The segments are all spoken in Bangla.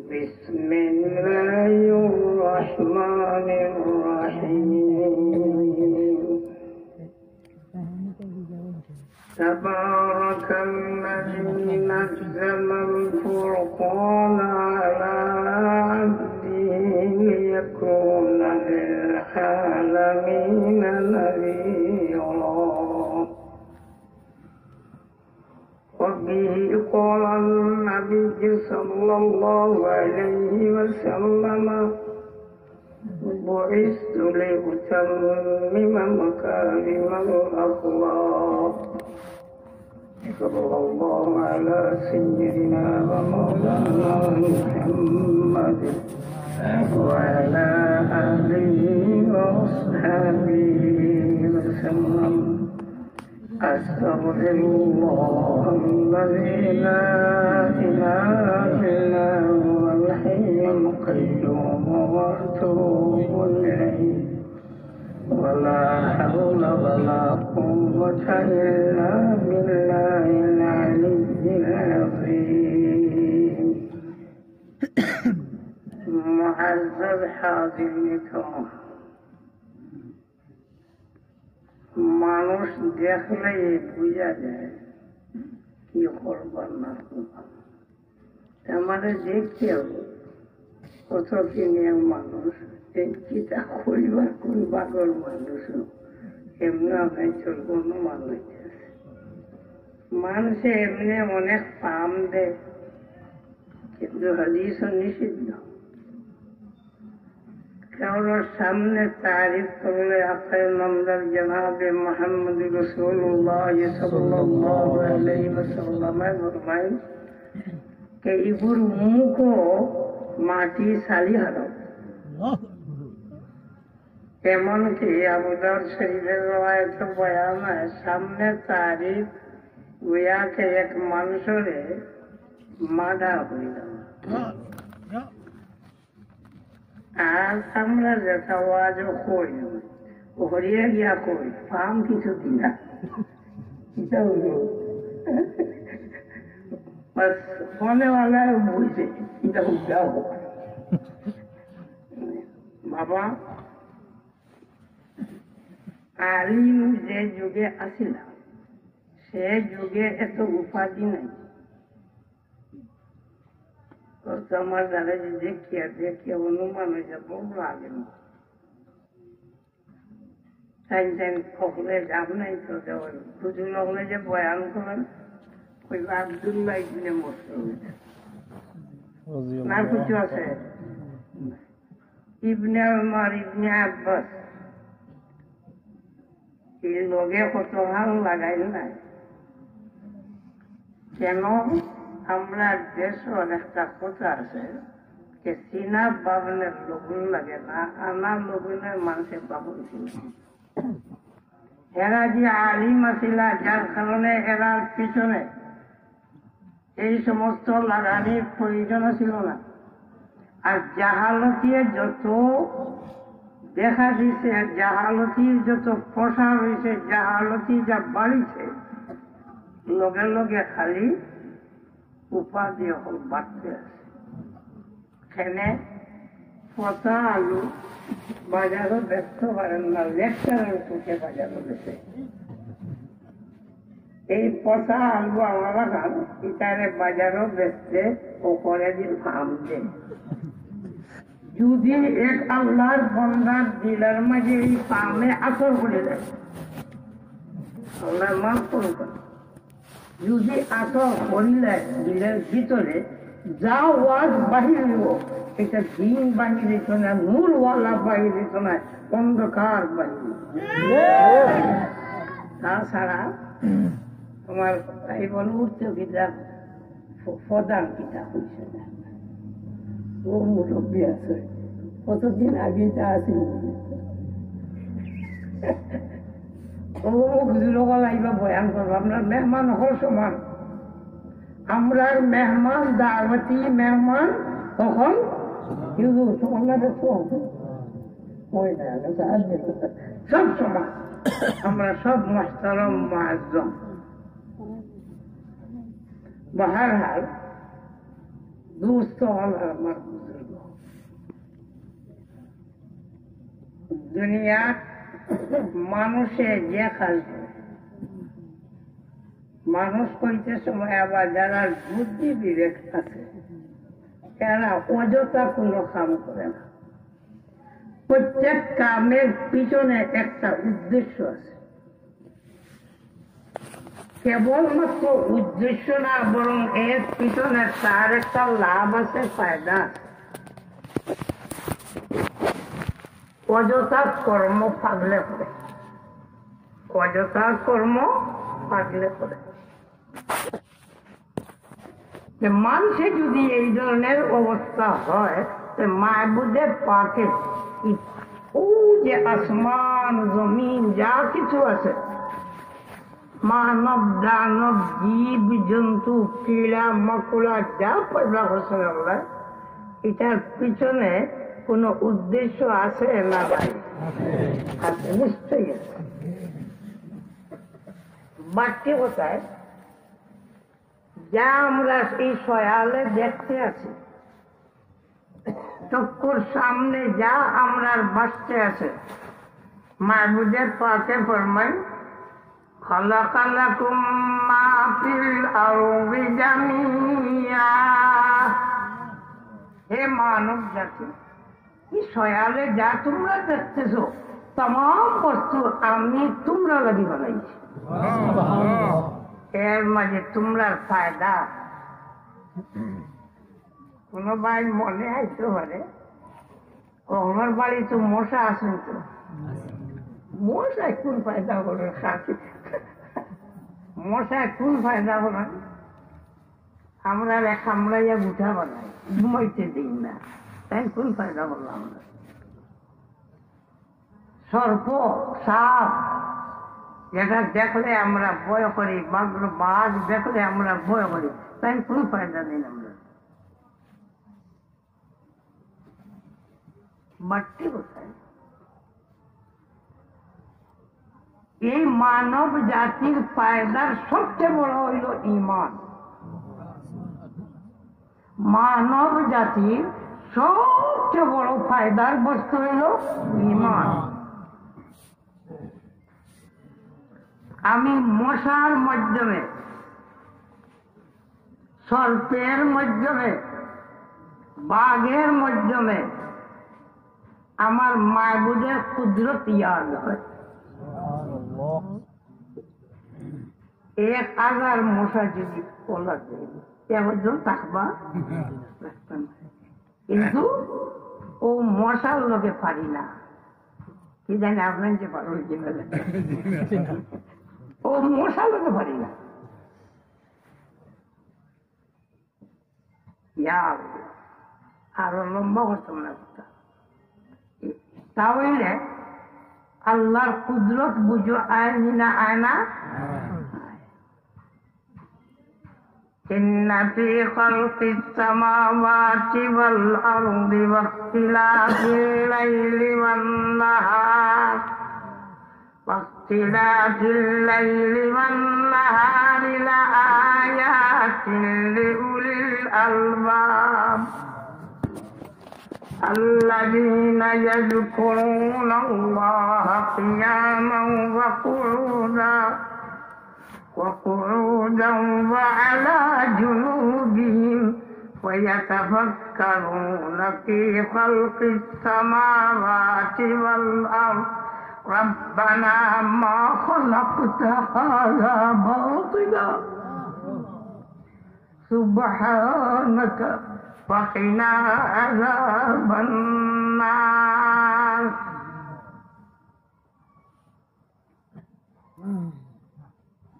بسم الله الرحمن الرحيم تبارك الذي نزل الفرقان على عبده ليكون للعالمين نذيرا وبه قال النبي صلى الله عليه وسلم بعثت لأتمم مكارم الأخلاق صلى الله على سيدنا ومولانا محمد وعلى آله وأصحابه وسلم أستغفر الله الذي لا إله إلا هو الحي القيوم وأتوب إليه ولا حول ولا قوة إلا بالله العلي العظيم معزز حاضركم মানুষ দেখলে বুঝা যায় কি করবার না করবার আমাদের দেখতে হবে কত কি নিয়ম মানুষ কিতা করিবার কোন বাগর মানুষ এমনি নাই চলবো মানুষ মানুষে এমনি অনেক পাম দেয় কিন্তু হাদিস নিষিদ্ধ কারোর সামনে তারিফ করলে আপনার নামদার জনাবে মোহাম্মদ রাসূলুল্লাহ সাল্লাল্লাহু আলাইহি ওয়াসাল্লাম ফরমায় কে ইবুর মুখো মাটি সালি হারো এমনকি আবু দাউদ শরীফের রওয়ায়াতে বয়ান হয় সামনে তারিফ গুয়াকে এক মানুষরে মাডা হইল আর আমরা যেটা ওয়াজও করি ও হরিয়ে গিয়া করি পাম কিছু দিনা এটা হলো মনেওয়ালা বুঝে এটা যাও বাবা আলিম যে যুগে আসিল সে যুগে এত উপাধি নাই আমার দ্বারা যে দেখিয়া দেখিয়া অনুমান হয়ে যাবো লাগে না টাইম টাইম কখলে যাব নাই তো দেওয়ার হুজুর হলে যে বয়ান করেন ওই আব্দুল্লাহ ইবনে মাসউদ না কিছু আছে ইবনে উমর ইবনে আব্বাস এই লোকে কত হাল লাগাইল নাই কেন আমরা দেশের একটা কথা আছে যে চীনা বাবনের লগুন লাগে না আনা লগুনের মানুষের বাবন ছিল এরা যে আলিম আসিলা যার কারণে এরার পিছনে এই সমস্ত লাগানির প্রয়োজন ছিল না আর জাহালতির যত দেখা দিছে জাহালতির যত প্রসার হয়েছে জাহালতি যা বাড়িছে লগে লগে খালি উপাধি এখন বাড়তে আছে এখানে পচা আলু বাজারও ব্যস্ত পারেন না লেকচারের চোখে বাজারও বেছে এই পচা আলু আমরা খান ইটারে বাজারও বেচতে ও করে দিন ফার্ম দেয় যদি এক আল্লাহর বন্দার দিলের মাঝে এই ফার্মে আসর করে দেয় আল্লাহর মাফ করুন যদি আসর করিলে দিলের ভিতরে যা ওয়াজ বাহির হইব এটা দিন বাহির হইত না নূরওয়ালা বাহির হইত না অন্ধকার বাহির তাছাড়া তোমার এই বল উঠতে কিতাব প্রধান কিতাব হয়েছে না ও মুরব্বী আছে কতদিন আগে তা আছিল বয়ান করবো আপনার মেহমান হল সমান আমরা মেহমান দাওয়াতি মেহমান তখন সব সমান আমরা সব মাস্তারম মুআজ্জম। বাহারহাল দুস্থ হল আমার বুজুর্গ দুনিয়ার মানুষে যে খাসবে মানুষ কইতে সময় আবার যারা বুদ্ধি বিবেক আছে এরা অযথা কোনো কাম করে না প্রত্যেক কামের পিছনে একটা উদ্দেশ্য আছে কেবলমাত্র উদ্দেশ্য না বরং এর পিছনে তার একটা লাভ আছে ফায়দা আছে অযথা কর্ম পাগলে করে অযথা কর্ম পাগলে করে মানুষে যদি এই ধরনের অবস্থা হয় মাহবুদের পাকে ও যে আসমান জমিন যা কিছু আছে মানব দানব জীব জন্তু কীড়া মকড়া যা পয়দা করছে আল্লাহ এটার পিছনে কোন উদ্দেশ্য আছে না ভাই আছে নিশ্চয়ই আছে বাড়তি কোথায় যা আমরা এই সয়ালে দেখতে আছি চক্ষুর সামনে যা আমরা বাঁচতে আছে মাহবুদের পাকে ফরমাই খালাকালাকুম মা ফিল আরদি জামিয়া হে মানব জাতি এই সয়ালে যা তোমরা দেখতেছো তাম বস্তু আমি তোমরা লাগি বানাইছি এর মাঝে তোমরার ফায়দা কোন ভাই মনে আইতে পারে আমার বাড়ি তো মশা আসেন তো মশায় কোন ফায়দা হলো সাথে মশায় কোন ফায়দা হলো আমরা কামড়াইয়া গুঠা বানাই ঘুমাইতে দিই না তাই কোন ফায়দা হলো আমরা সর্প সাপ যেটা দেখলে আমরা ভয় করি বাঘ দেখলে আমরা ভয় করি তাই কোন ফায়দা নেই আমরা বাড়তি কোথায় এই মানব জাতির ফায়দার সবচেয়ে বড় হইল ঈমান মানব জাতির সবচেয়ে বড় ফায়দার বস্তু হইল ঈমান আমি মশার মাধ্যমে সর্পের মাধ্যমে বাঘের মাধ্যমে আমার মাহবুদের কুদরত ইয়াদ হয় 1000 মশা যদি ওলা একজন থাকবা কিন্তু ও মশার লোকে পারি না কি জানি আপনার যে পারো ও মশার লোকে পারি না আরো লম্বা করতাম না তাহলে আল্লাহর কুদরত বুঝো আয়নি না আয়না إن في خلق السماوات والأرض واختلاف الليل والنهار لآيات لأولي الألباب الذين يذكرون الله قياما وقعودا وعلى جنوبهم ويتفكرون في خلق السماوات والأرض ربنا ما خلقت هذا باطلا سبحانك وقنا عذاب النار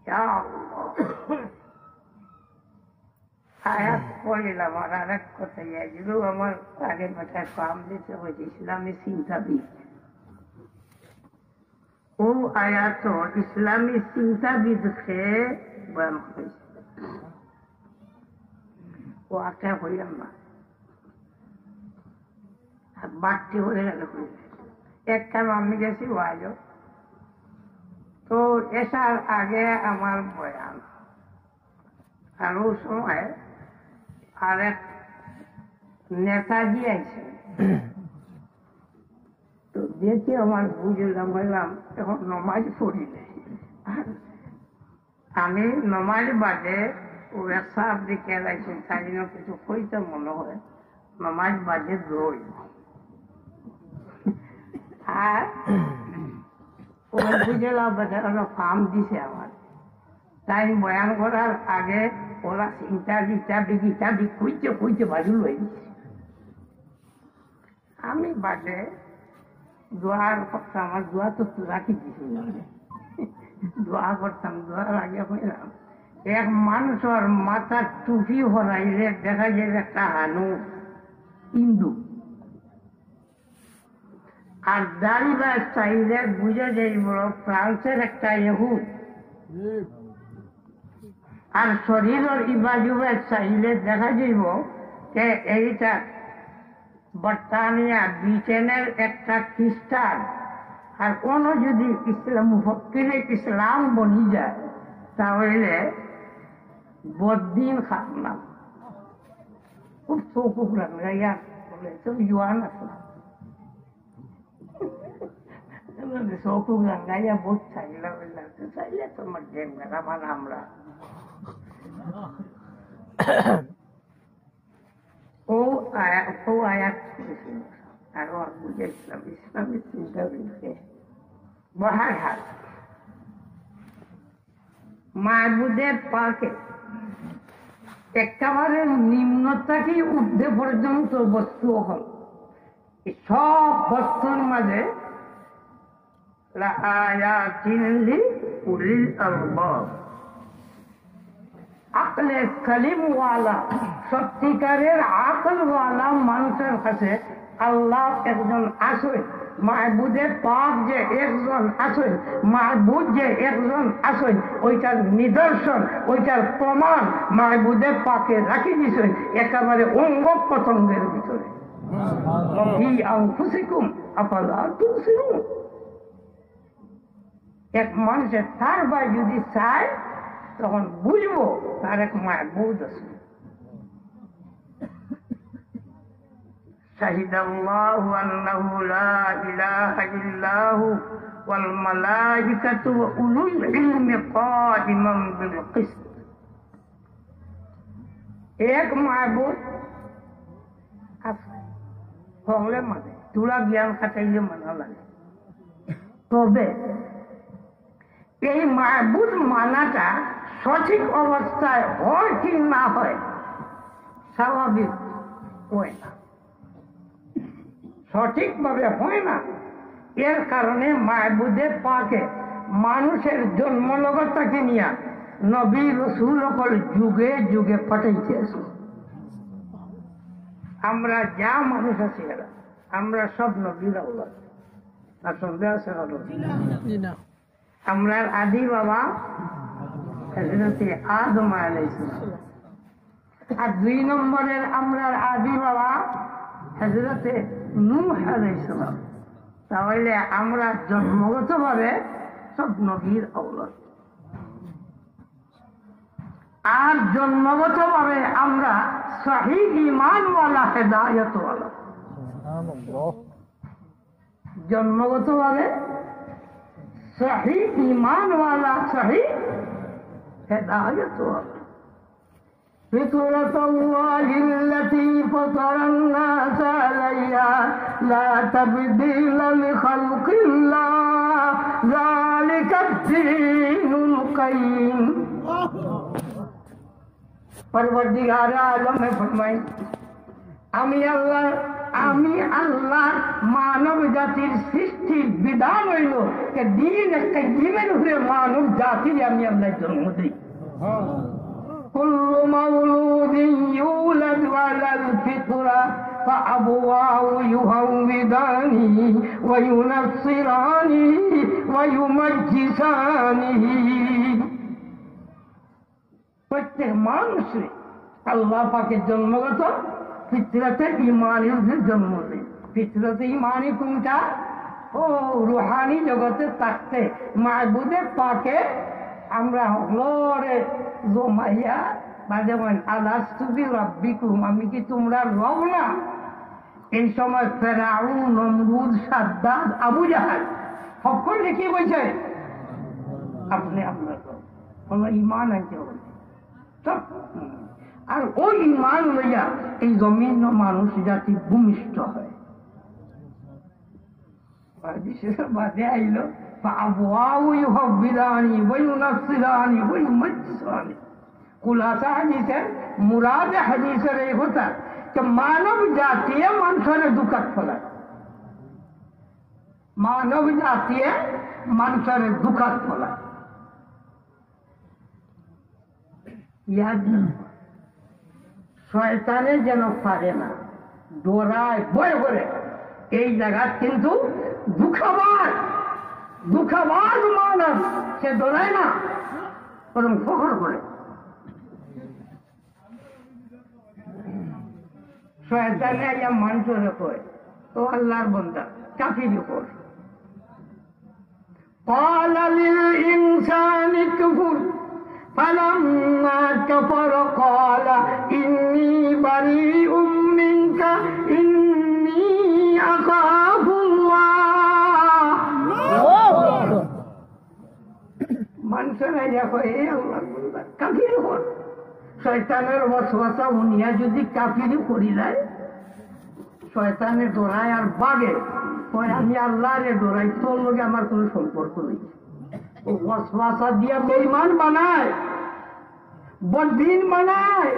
يا الله আয়াত পড়িলাম আর আরেক কথা এগুলো আমার আগে কথা কাম দিতে হয়েছে ইসলামী চিন্তাবিদ ও আয়াত ইসলামী চিন্তাবিদকে বয়ান করেছে ও আটটা হইলাম না বাড়তি হয়ে গেল একটা আমি গেছি ওয়াজ তো এসার আগে আমার বয়ান আর ও সময় আরেক নেতাজি আছে। তো দেখে আমার বুঝলাম, বললাম এখন নমাজ পড়ি নাই। আমি নমাজ বাদে সাপ দিকে লাগছেন, সাজিন কিছু হইতে মনে হয় নমাজ বাদে দৌড়। আর ওই বুঝলাম বেচারা ফার্ম দিছে আমার। তাই বয়ান করার আগে ওরা ইত্যাদি খুঁজতে বাজু লই দিচ্ছে। আমি বাদে দোয়ার করতাম, আমার দোয়া তো রাখি কিছু না, দোয়া করতাম। দোয়ার আগে হইলাম এক মানুষের মাথার টুপি হরাইলে দেখা যায় একটা হানু হিন্দু, আর দাড়িটা চাইলে বুঝে যাইব ফ্রান্সের একটা ইহুদ, আর শরীরের ইবাজুবে চাইলে দেখা যাইব যে এইটা বর্তানিয়া ব্রিটেনের একটা খ্রিস্টান। আর কোন যদি ইসলাম মুফক্কিরে ইসলাম বনি যায় তাহলে বদিন খাতনা। খুব চৌকুক লাগাইয়া বলে তুমি জোয়ান আসলাম, চৌকুক লাগাইয়া বহুত চাইলা চাইলে তোমার ডেম আমার আমরা ও আয়াত করেছিল। আর ওর বুঝে ইসলামের চিন্তা করেছে বহার হাত মাহবুদের পাকে একেবারে নিম্নতাকে ঊর্ধ্বে পর্যন্ত বস্তু হল। সব বস্তুর মাঝে আকলে কালিমওয়ালা সত্যিকারের আকলওয়ালা মানুষের কাছে আল্লাহ একজন আসেন, মাহবুদের পাক যে একজন আসেন, মাহবুদ যে একজন আসেন, ওইটার নিদর্শন, ওইটার প্রমাণ মাহবুদের পাকে রাখি দিয়েছেন একেবারে অঙ্গ প্রত্যঙ্গের ভিতরে। এক মানুষের তার ভাই যদি চায় তখন বুঝবো তার এক মাহবুদ আছে। شهد الله أنه لا إله إلا هو والملائكة وأولو العلم قائما بالقسط। এক মাহবুদ আছে হলে মানে তুলা জ্ঞান খাটাইলে মানা লাগে। তবে এই মাহবুদ মানাটা সঠিক অবস্থায় হয় কি না হয় স্বাভাবিক হয় না, সঠিকভাবে হয় না। এর কারণে মাহবুদের পাকে মানুষের জন্মলগতাকে নিয়ে নবী রসুল সকল যুগে যুগে পাঠাইতে আছে। আমরা যা মানুষ আছি আমরা সব নবীর আওলাদ, আর সন্দেহ আছে না। আমরা আদি বাবা হযরত আদম আলাইহিস সালাম, আর 2 নম্বরের আমরা আদি বাবা হযরত নূহ আলাইহিস সালাম। তাহলে আমরা জন্মগত ভাবে সব নবীর আওলাদ, আর জন্মগত ভাবে আমরা সহি ঈমানওয়ালা হেদায়েতওয়ালা। জন্মগত ভাবে সহি ঈমানওয়ালা, সহি হেদায়েতওয়ালা। فطرة الله التي فطر الناس عليها لا تبديل لخلق الله ذلك الدين القيم। परवरदिगार आलम में फरमाई আমি আল্লাহ মানব জাতির সৃষ্টির বিধান হইল দিন একটা জীবের উপরে মানব জাতির আমি আল্লাহ জন্ম দিই। كل مولود يولد على الفطرة فأبواه يهودانه وينصرانه ويمجسانه। প্রত্যেক মানুষে আল্লাহ পাকের জন্মগত ফিতরতে ইমানের জন্ম দেয়। ফিতরতে ইমানি কোনটা? ও রুহানি জগতে থাকতে মাহবুদের পাকে আমরা হলরে জমাইয়া বাদে বলেন আলাস্তু বিরাব্বিকুম, আমি কি তোমরা রব না? এই সময় ফেরাউন, নমরুদ, সাদ্দাত, আবু জাহাল সকলে কি বলছে? আপনি আপনার রব। কোনো ইমান আনতে হবে তো। আর ওই ইমান লইয়া এই জমিন মানুষ জাতি ভূমিষ্ঠ হয়। বাদে আইল মুরাদ হাদিসের এই কথা মানব জাতীয় মানুষের দুঃখাত ফলায়, মানব জাতীয় মানুষের দুঃখাত ফলায়। শয়তানে যেন পারে না, ডোরায় ভয় করে। এই জায়গা কিন্তু দুঃখবাদ মানব, সে ডোরায় না, বরং ফখর করে। শয়তানে মানুষের কয় ও আল্লাহর বান্দা কাফির উপর قال للإنسان كفر فلما كفر قال إني بريء منك إني أخاف الله। মানুষেরা দেখো এই আল্লাহর বান্দা কাফির উপর শয়তানের ওয়াসওয়াসা উনিয়া যদি কাফির করি যায়, শয়তানের ডোরায় আর বাগে আমি আল্লাহরে ডোরাই, তোর লোকে আমার কোনো সম্পর্ক নেই। ও ওয়াসওয়াসা দিয়া বেঈমান বানায়, বদদিন বানায়,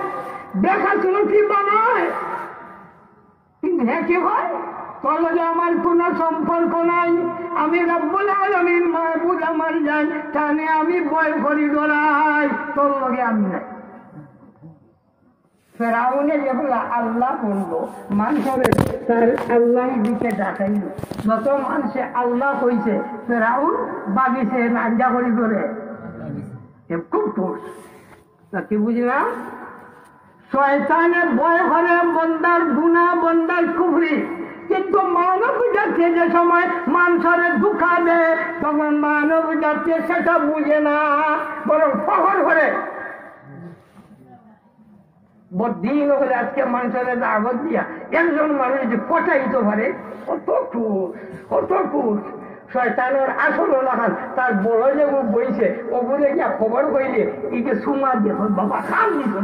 দেখাশুনো বানায়। কিন্তু হ্যাঁ কি হয়, তোর লোকে আমার কোনো সম্পর্ক নাই, আমি রব্বুল আলামিন মাহবুব আমার যাই, তাহলে আমি ভয় করি ডোরাই, তোর লোকে আমি নাই। ফেরাউনে যেগুলো আল্লাহ বললো মানুষের তার আল্লাহ দিকে ডাকাইল, যত মানুষে আল্লাহ কইছে ফেরাউন বাগিছে নাঞ্জা করি করে খুব ঠোস। কি বুঝলাম? শয়তানের ভয় করে বন্দার গুনাহ, বন্দার কুফরি। কিন্তু মানব জাতি যে সময় মানুষের দুঃখা দেয়, তখন মানব জাতি সেটা বুঝে না, বরং ফখর করে। বদিন হলে আজকে মানুষের দাওয়াত দিয়া একজন মানুষ যে পটাইতে পারে, কত খুশ। শয়তানের আসল লাগান তার বড় যে বইছে ওগুলো গিয়া খবর কইলে একে সুমা দিয়ে বাবা খান দিত।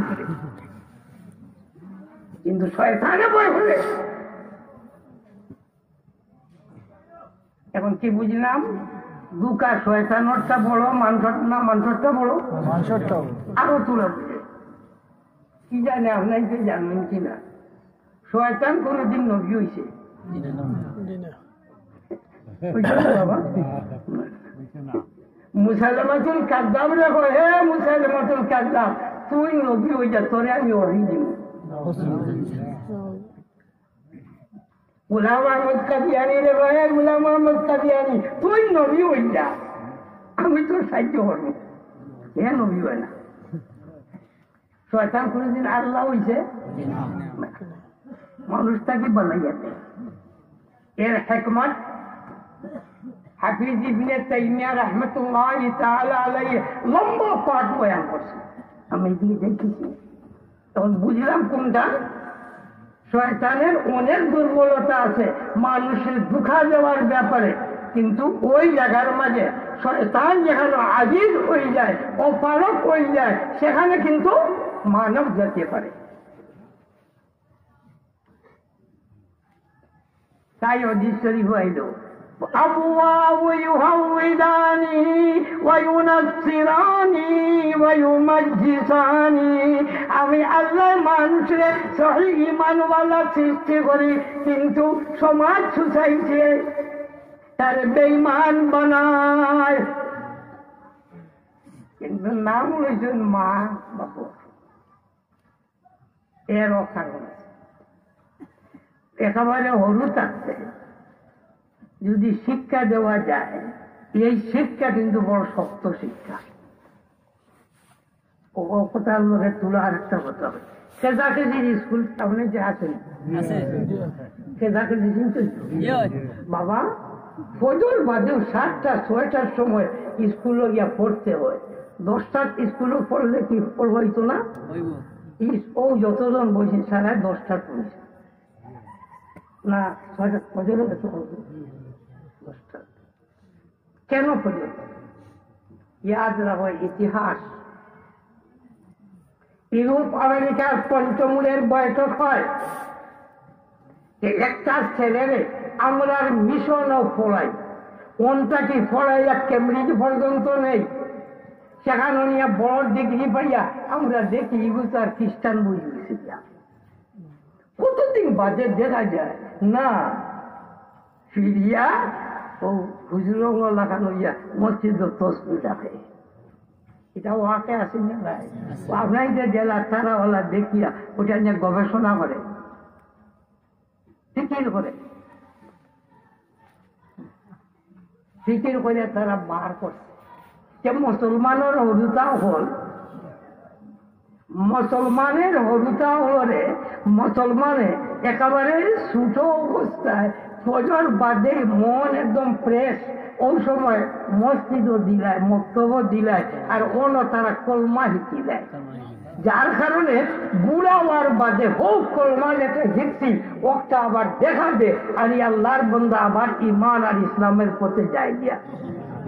কিন্তু শয়তানে বই হলে এখন কি বুঝলাম? দুকা শয়তানরটা বড়, মানুষটা বড়, আরো তুলে কি জানে আপনার যে জানবেন কিনা? শয়তান কোনদিন নবী হয়েছে? মুসাইলামাতুল কাযযাব রেখো, হে মুসাইলামাতুল কাযযাব, তুই নবী হয়ে যা, তোরে আমি ওহি দিব। গোলাম আহমদ কাদিয়ানি রেখো, হে গোলাম আহমদ কাদিয়ানি, তুই নবী হয়ে যা, আমি তোর সাহায্য করবো। হে নবী হয় না। শয়তান কোনদিন আল্লাহ হইছে? মানুষটাকে বানাইয়াছে। এর হিকমত হাফিজ ইবনে তাইমিয়া রাহমাতুল্লাহি তাআলা আলাইহি লম্বা পাঠ বয়ান করছে, আমি এদিকে দেখেছি। তখন বুঝলাম কোনটা শয়তানের অনেক দুর্বলতা আছে মানুষের দুঃখা দেওয়ার ব্যাপারে, কিন্তু ওই জায়গার মাঝে শয়তান যেখানে আজিজ হয়ে যায়, অপারক হয়ে যায়, সেখানে কিন্তু মানব যেতে পারে। তাই হাদিস শরীফ হইল আবওয়াবু ইউহাউদানি ওয়া ইউনাসসিরানি ওয়া ইউমাজ্জিসানি। আমি আল্লাহ মানুষের সহি ঈমানওয়ালা সৃষ্টি করি, কিন্তু সমাজ সোসাইটি তার বেঈমান বানায়। কিন্তু নাম হয়েছেন মা বাবা, এরও কারণ আছে। একেবারে হরু থাকতে যদি শিক্ষা দেওয়া যায়, এই শিক্ষা কিন্তু বড় শক্ত শিক্ষা। ও কথার লোকের তুলা আর একটা কথা হবে, কেজাকেজির স্কুল সামনে যে আছেন, কেজাকেজি চিনতেন বাবা? ফজর বাদেও 7টা 6টার সময় স্কুলে গিয়া পড়তে হয়। 10টা স্কুলে পড়লে কি পড়ব হইতো না? ও যতজন বসে সারা 10টা পড়েছে না, 6টা পর্যন্ত 10টা কেন পড়ল? ইয়াদ রাখো ইতিহাস। ইউরোপ আমেরিকার পঞ্চমূলের বৈঠক হয়, একটা ছেলের আমরা মিশনও পড়াই, কোনটা কি পড়াইয়া কেমব্রিজ পর্যন্ত নেই, সেখানে নিয়ে বড় ডিগ্রি পাইয়া আমরা দেখি ইগুলো আর খ্রিস্টান বই হয়েছে। কতদিন বাদে দেখা যায় না ফিরিয়া ও হুজুর লাগানো ইয়া মসজিদ তসবি রাখে। এটা ওয়াকে আসেন না নাই, আপনার যে জেলা তারা ওলা দেখিয়া ওটা নিয়ে গবেষণা করে, ফিকির করে তারা বার করছে যে মুসলমানের হরুতাও হল, মুসলমানের হরুতাও হলে মুসলমানে একেবারে ছোট অবস্থায় ফজর বাদে মন একদম ফ্রেশ, ওই সময় মসজিদও দিলায়, মক্তবও দিলায়, আর ওনো তারা কলমা হিকি দেয়, যার কারণে বুড়া হওয়ার বাদে হোক কলমা যেটা হিকছি ওটা আবার দেখা দে আর আল্লাহর বন্দা আবার ইমান আর ইসলামের পথে যায় গিয়া।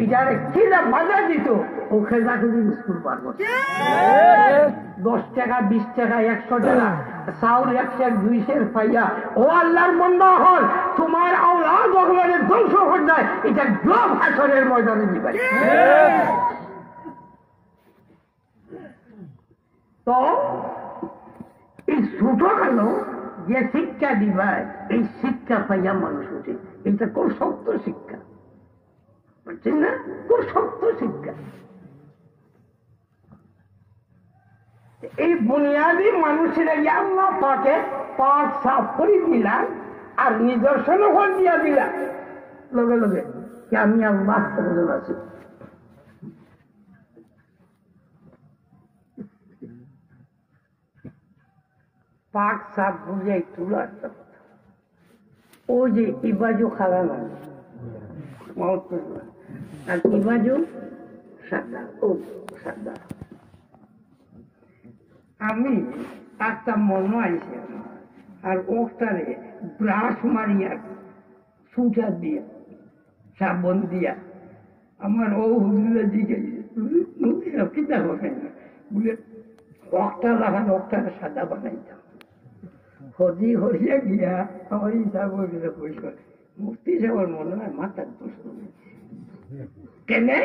এটারে কিনা বাধা দিত ও খেজা খেজি স্কুল পারবো, 10 টাকা 20 টাকা 100 টাকা চাউল 100 200 পাইয়া ও আল্লাহর বন্দা হল, তোমার আওলাদ ভগবানের ধ্বংস হয়ে যায়, এটা জব হাসরের ময়দানে দিবে। তো এই ছোটখাটো যে শিক্ষা দিবায় এই শিক্ষা পাইয়া মানুষ উঠে, এটা খুব শক্ত শিক্ষা, বুঝছেন না? খুব শক্ত শিক্ষা। এই বুনিয়াদী মানুষেরা আল্লাহ পাকে পাঁচ সাফ করে দিলাম আর নিদর্শন দিয়া দিলাম, লগে লগে আমি আল্লাহ আছি। পাক সাপ বুঝাই তুলার কথা, ও যে ইবাজু খালা না আর ইবাজু সাদা, ও সাদা। আমি একটা মনে আইসে আর ওটারে ব্রাশ মারিয়া সুটা দিয়া সাবন দিয়া আমার ও হুজুরে দিকে কিতা হবে না বলে ওটা লাগানো ওটারে সাদা বানাইতাম। হদি হরিয়া গিয়া আমার হিসাব পরিষ্কার মুক্তি যাওয়ার মনে হয় মাথার দোষ কেনে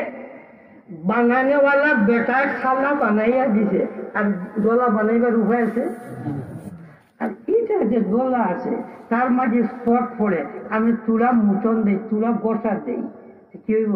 বানানেওয়ালা বেটায় খালা বানাইয়া দিছে আর দোলা বানাইবার উপায় আছে। আর এটা যে দোলা আছে তার মাঝে স্পট পড়ে, আমি তুলা মুচন দেই, তুলা বসা দেই, কি হইব?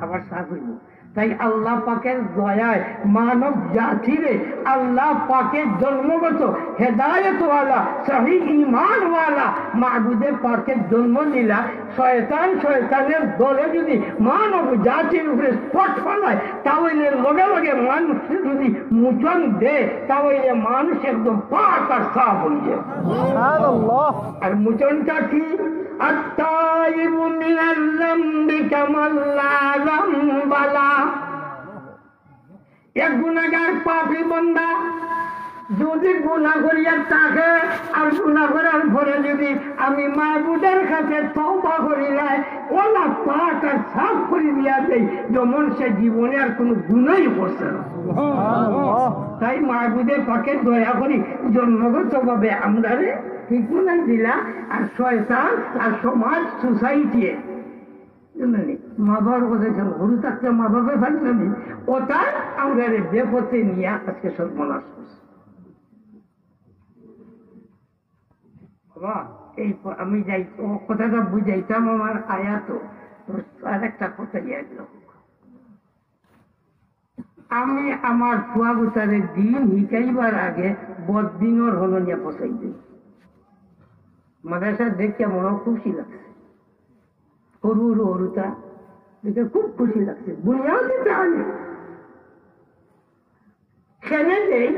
আবার সাফ হইব। তাই আল্লাহ পাকের দয়ায় মানব জাতিরে আল্লাহ পাকের জন্মগত হেদায়তওয়ালা সহি ঈমানওয়ালা মাবুদে পাকের জন্ম নিলা। শয়তানের দলে যদি মানব জাতির উপরে স্পট ফলায় তাহলে লগে লগে মানুষ যদি মুচন দেয় তাহলে মানুষ একদম পাক আর সাফ হয়ে যায়। আর মুচনটা কি? التائب من الذنب كمن لا ذنب له। এক গুনাহগার পাপী বান্দা যদি গুনাহ করিয়া থাকে আর গুনাহ করার পরে যদি আমি মাবুদের কাছে তওবা করিলাই ওলা পাক আর সাফ করে দিয়া দেই, যেমন সে জীবনে আর কোনো গুনাহই করছে না। তাই মাবুদের পাকে দয়া করি জন্মগত ভাবে আমরা ঠিক গুনাহ দিলা আর শয়তান আর সমাজ সোসাইটি মা বাবার কথা ছিল গুরু থাকতে মা বাবার ভাবলেনি ওটা আমরা বেপথে নিয়ে আজকে সর্বনাশ করছে। বাবা এই আমি যাই কথাটা বুঝাইতাম আমার আয়াত আর একটা কথা গেল। আমি আমার ফুয়া গুতারে দিন হিকাইবার আগে বদিনর হল নিয়ে পচাই দিই। মাদ্রাসা দেখে মনে খুশি লাগছে, হরু হরুতা দেখে খুব খুশি লাগছে। বুনিয়াও দিতে আমি খেলে দেই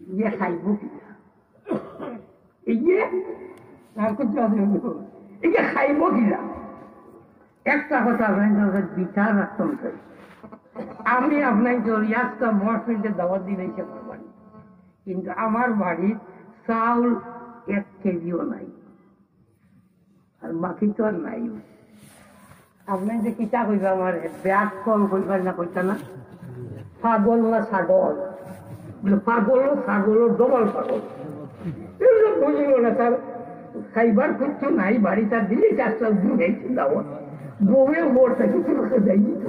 ইয়ে খাইব কিনা, এই যে খাইব কিনা একটা কথা আপনার বিচার রাখতাম চাই, আমি আপনার রিয়াজটা মহাফিলতে দাওয়াত দিলেইতে পারবেন, কিন্তু আমার বাড়ির চাউল 1 কেজিও নাই, আর বাকি তো আর নাই। আপনার যে কিতা কইবা আমার ব্যাগ কল কইবার না কইতা না, পাগল না ছাগল, পাগল ছাগল ডবল পাগল, এগুলো বুঝিল না। তার খাইবার কিচ্ছু নাই, বাড়ি তার দিলেই 4 দিন গেছে দাওয়াত, বউয়ের বোরটা কিছু যাইনি তো।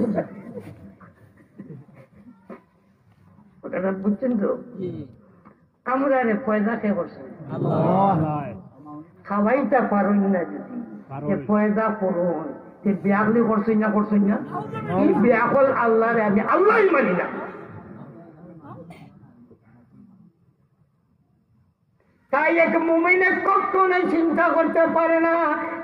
ওটা বুঝছেন তো? আমরা রে পয়দা কে করছি, খাওয়াইটা পারুন না, যদি পয়দা করুন ব্যাগলি করছই না, করছই না, এই ব্যাগ হল আল্লাহ রে, আমি আল্লাহ মানি না। তাই এক মুমিনে কখনোই চিন্তা করতে পারে না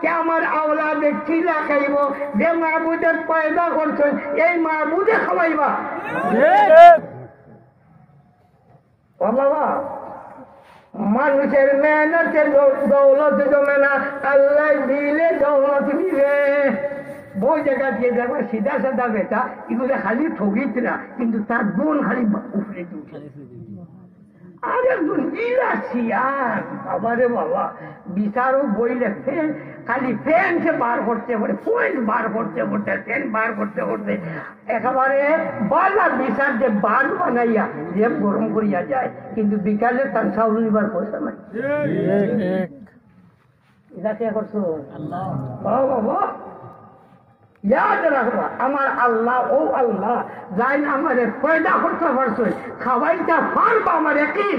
যে আমার আওলাদে চিলা খাইব, যে মাহবুদের পয়দা করছেন এই মাহবুদে খাওয়াইবা। বাবা, মানুষের মেহনতে দৌলত জমে না, আল্লাহ দিলে দৌলত দিবে। বই জায়গা দিয়ে দেখবে সিধা সাদা বেটা, এগুলো খালি ঠগিত না, কিন্তু তার গুণ খালি উপরে দিচ্ছে। আর একজন ইলাসিয়ান বাবারে বাবা, বিচারও বই লেখছে, খালি ফ্যান সে বার করতে পারে, পয়েন্ট বার করতে করতে, ফ্যান বার করতে করতে একেবারে বালা বিচার যে বান বানাইয়া যে গরম করিয়া যায়, কিন্তু বিকালে তার চাউল নিবার পয়সা নাই। এটা কে করছো? বাবা ইয়াদ রাখবা, আমার আল্লাহ ও আল্লাহ যাই আমার পয়দা করতে পারছো, খাওয়াইটা পারবা আমার একই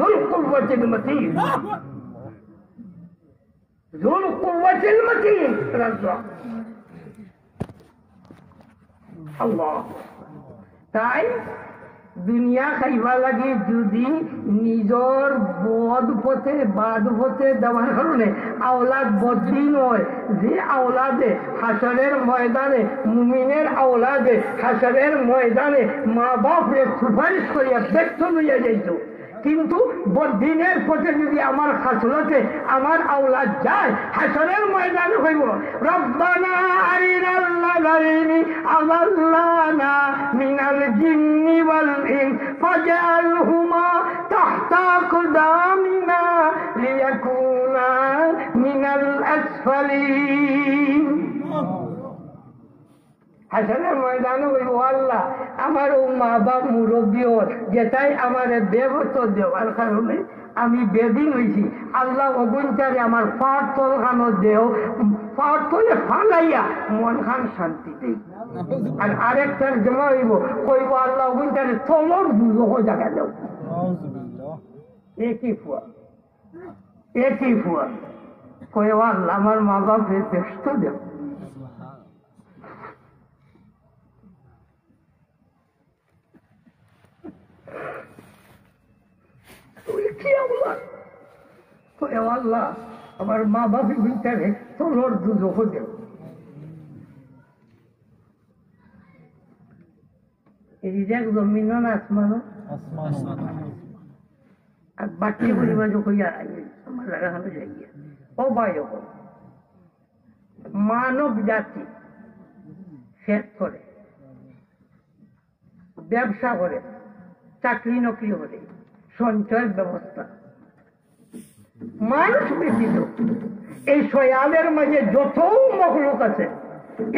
জুল কুওয়াতিল মতিন, জুল কুওয়াতিল মতিন রাজ্জা আল্লাহ। তাই দুনিয়া খাইবা লাগে যদি নিজর বদ পথে বাদ পথে দেওয়ার কারণে আওলাদ বদলি নয়, যে আওলাদে হাসরের ময়দানে, মুমিনের আওলাদে হাসরের ময়দানে মা বাপরে সুপারিশ করিয়া ব্যর্থ হইয়া যাইত, কিন্তু বদিনের পথে যদি আমার খাসলতে আমার আওলাদ যায়, হাসরের ময়দানে হইব রব্বানা আরিনাল লাযাইনি আযাল্লানা মিনাল জিন্নি ওয়াল ইনস ফাজআলহুমা তাহতা আকদামিনা লিয়াকুনা মিনাল আসফালিন। হাসরের ময়দানে হইব আল্লাহ আমার ও মা বাপ মুরব্বী ওর যেটাই আমার বেবত দেওয়ার কারণে আমি বেদিন হয়েছি, আল্লাহ অগুনটারে আমার পাট তল খানো দেও, পাট তলে ফালাইয়া মন খান শান্তি দেই। আর আরেকটার জমা হইব কইব আল্লাহ অগুনটারে তলর দুজো জায়গা দেও। একই ফুয়া, একই ফুয়া কইব আল্লাহ আমার মা বাপের ব্যস্ত দেও। আল্লাহ আমার মা বাপের ভিতরে তোর দুজো দেব। এই দেখ জমিন না আসমানো, আর বাকি পরিবার হইয়া আমার লাগানো যাইয়া ও ভাই, মানব জাতি শেষ করে, ব্যবসা করে, চাকরি নকরি করে, সঞ্চয়ের ব্যবস্থা, মানুষ ব্যতীত এই সয়ালের মাঝে যত মখলুক আছে,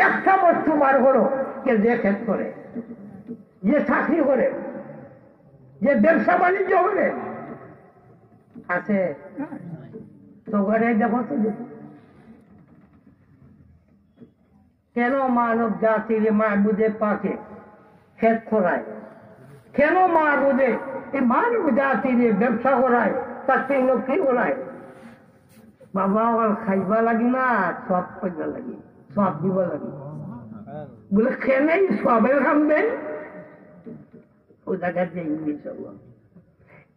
একটা বস্তু বার করো যে খেত করে, যে চাকরি করে, যে ব্যবসা বাণিজ্য করে, আছে তো ঘরে দেখো তো দেখো। কেন মানব জাতির মাহবুদে পাকে খেত করায়? কেন মাহবুদে এই মানব জাতির ব্যবসা করায়, চাকরি নকরি করায়? বাবা খাইবা লাগি না, সব করবা লাগি, সব দিব লাগি বলে খেলেই সবের খামবেন ও জায়গার যে ইংলিশ হল।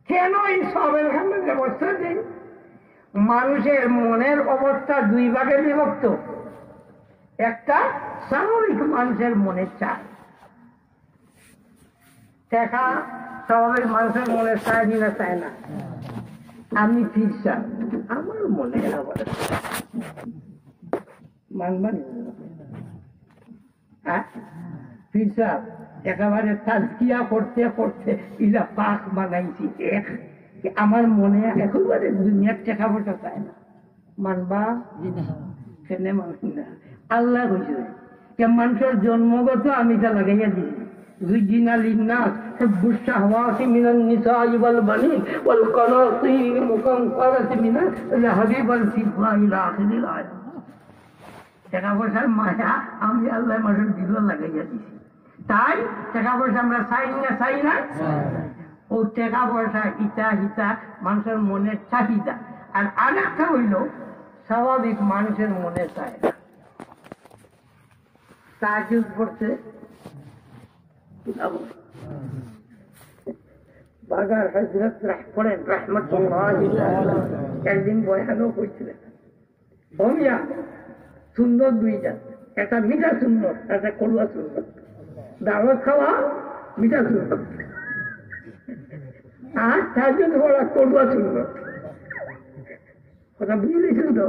কেন এই সবের খামের ব্যবস্থা নেই? মানুষের মনের অবস্থা 2 ভাগে বিভক্ত। একটা স্বাভাবিক মানুষের মনে চায়, দেখা স্বাভাবিক মানুষের মনে চায় না, চায় না। আমি ফিরসা আমার মনে আবার মানবেন পিসা একেবারে তাজকিয়া করতে করতে ইলা পাক বানাইছি এক আমার মনে একেবারে দুনিয়ার টাকা পয়সা চায় না মানবা সেনে মানুষ না আল্লাহ কইছে যে মানুষের জন্মগত আমি তা লাগাইয়া দিছি زين للناس حب الشهوات من النساء والبنين والقناطير المقنطرة من الذهب والفضة إلى آخر الآية টাকা পয়সার মায়া আমি আল্লাহ মানুষের দিল লাগাইয়া দিছি তাই টাকা পয়সা আমরা চাই না ও টাকা পয়সা ইটা হিতা মানুষের মনের চাহিদা আর আরেকটা হইল স্বাভাবিক মানুষের মনে চায় না তাহাজ্জুদ পড়ছে বাগার হযরত পড়েন রাহমাতুল্লাহ একদিন বয়ানও করছিলেন ভমিয়া সুন্দর দুইটা একটা মিঠা সুন্দর একটা করুয়া সুন্দর দাওয়াত খাওয়া মিঠা সুন্দর আর তাহাজ্জুদ পড়া করুয়া সুন্দর কথা বুঝলেছেন তো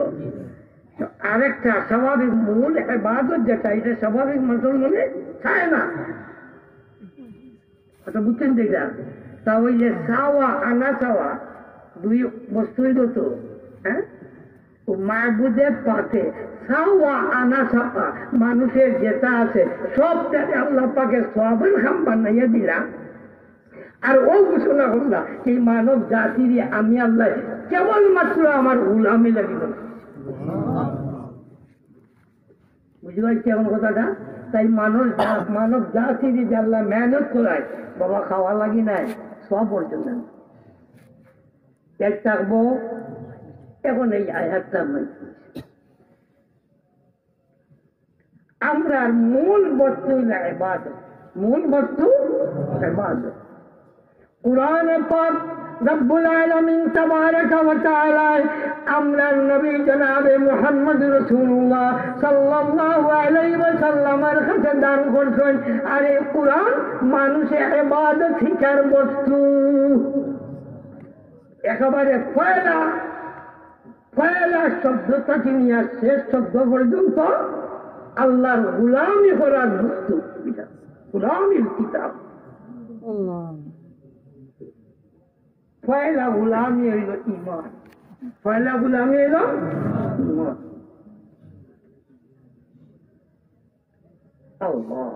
আরেকটা স্বাভাবিক মূল ইবাদত যেটা এটা স্বাভাবিক মানুষের মনে চায় না কথা বুঝছেন যেটা তা ওই যে চাওয়া আনা চাওয়া দুই বস্তুই তো হ্যাঁ ও মাহবুদের পথে চাওয়া আনা চাওয়া মানুষের যেটা আছে সবটাকে আল্লাহ পাকে সবের খাম বানাইয়া দিলাম আর ও ঘোষণা করলাম এই মানব জাতির আমি আল্লাহ কেবলমাত্র আমার গুলামি লাগিব না বুঝতে পারছি এমন কথাটা তাই মানব জাতির যে আল্লাহ মেহনত করায় বাবা খাওয়া লাগি নাই সব পর্যন্ত এক থাকবো এখন এই আয়াতটা আমরা মূল বস্তু ইবাদত মূল বস্তু ইবাদত কুরআনে পাক রব্বুল আলামিন তাবারাকা ওয়া তাআলা আমরার নবী জনাবে মুহাম্মদ রাসূলুল্লাহ সাল্লাল্লাহু আলাইহি ওয়াসাল্লামের কাছে দান করছেন আর এই কুরআন মানুষের ইবাদত শিখার বস্তু একেবারে পয়লা শব্দটাকে নিয়ে শেষ শব্দ পর্যন্ত আল্লাহর গোলামি করার বস্তু গোলামির কিতাব পয়লা গোলামি হইল ঈমান পয়লা গোলামি হইল ঈমান আল্লাহ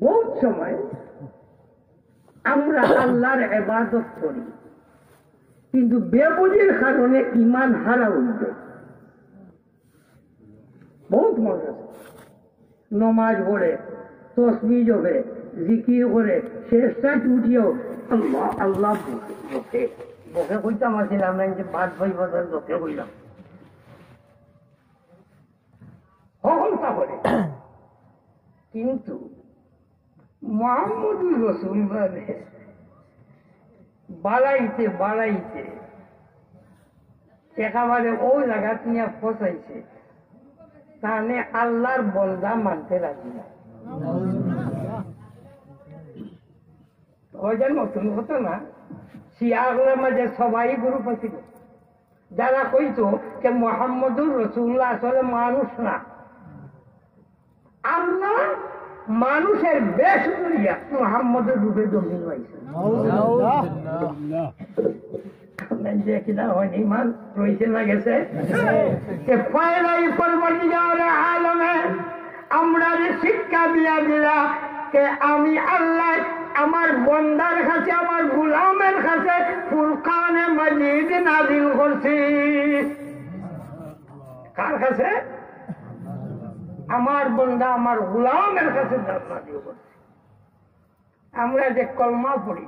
বহুত সময় আমরা আল্লাহর ইবাদত করি কিন্তু বেবুঝির কারণে ঈমান হারা উঠবে বহুত মানুষ আছে নমাজ পড়ে তসবিহ জপে জিকির করে শেষটা উঠিও আল্লাহ আল্লাহ বকে বকে কইতাম আসছিলাম না যে বাদ ভাই বাজার বকে কইলাম হলতা করে কিন্তু মুহাম্মদুর রাসূলুল্লাহ বাড়াইতে একেবারে ওই জায়গা নিয়ে ফসাইছে তাহলে আল্লাহর বন্দা মানতে রাজি না ওইটার নতুন হতো না শিয়াগুলোর মাঝে সবাই গ্রুপ ছিল যারা কইতো যে মুহাম্মদুর রাসূলুল্লাহ আসলে মানুষ না আল্লাহ মানুষের বেশ করিয়া মুহাম্মদের রূপে জমিন হয়েছে যে কিনা হয়নি ইমান রয়েছে না গেছে আলমে আমরা যে শিক্ষা দিয়া দিলা কে আমি আল্লাহ আমার বন্দার কাছে আমার গোলামের কাছে ফুরকানে মাজিদ নাযিল করছি কার কাছে আমার বন্দা আমার গোলামের কাছে নাযিল করছি আমরা যে কলমা পড়ি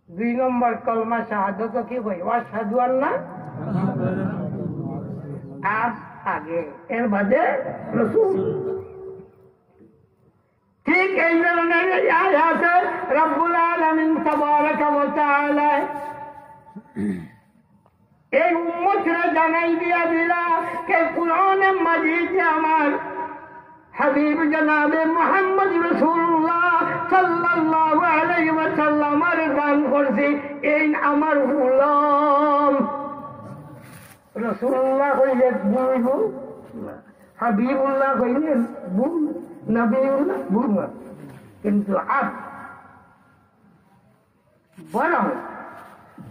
2 নম্বর কলমা শাহাদাত কি কই আশহাদু আল্লাহ আর আগে এর বাদে রাসূল ঠিক এই ধরনের আয়াতে রব্বুল আলামিন তাবারাকা ওয়া তাআলা এই উম্মতরে জানাই দিয়া দিলা কে কুরআনে মাজিদ আমার হাবিব জনাবে মুহাম্মদ রাসূলুল্লাহ সাল্লাল্লাহু আলাইহি ওয়াসাল্লামের দান করছি এই আমার গোলাম রসুল্লাহ কইলে বুঝব, হাবিবুল্লাহ কইলে বুঝ, নবীউল্লাহ বুঝ না, কিন্তু বরং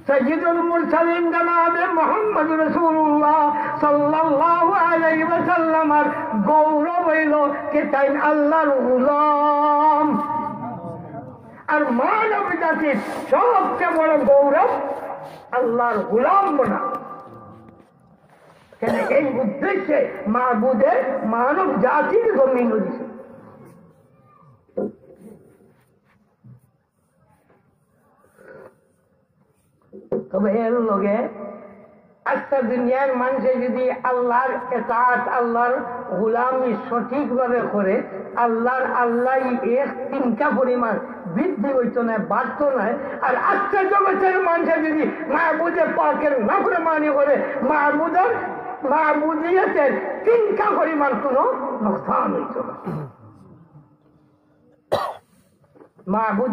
সৈয়দুল মুরসালিন জনাবে মুহাম্মদ রাসূলুল্লাহ সাল্লাল্লাহু আলাইহি ওয়াসাল্লামের গৌরব হইল কে তাই আল্লাহর গোলাম। আর মানব জাতির সবচেয়ে বড় গৌরব আল্লাহর গোলাম বনা। কেন এই উদ্দেশ্যে মাহবুদের মানব জাতির জমিন দিছে। তবে এর লগে আজকের দুনিয়ার মানুষে যদি আল্লাহর এতাআত আল্লাহর গোলামি সঠিকভাবে করে আল্লাহ এক তিনটা পরিমাণ বৃদ্ধি হইতো না, বাড়তো না। আর আজকের জগতের মানুষে যদি মাহবুদে পাকের নাফরমানি করে মাহবুদিয়তের তিনটা পরিমাণ কোনো নোকসান হইত না। মাহবুদ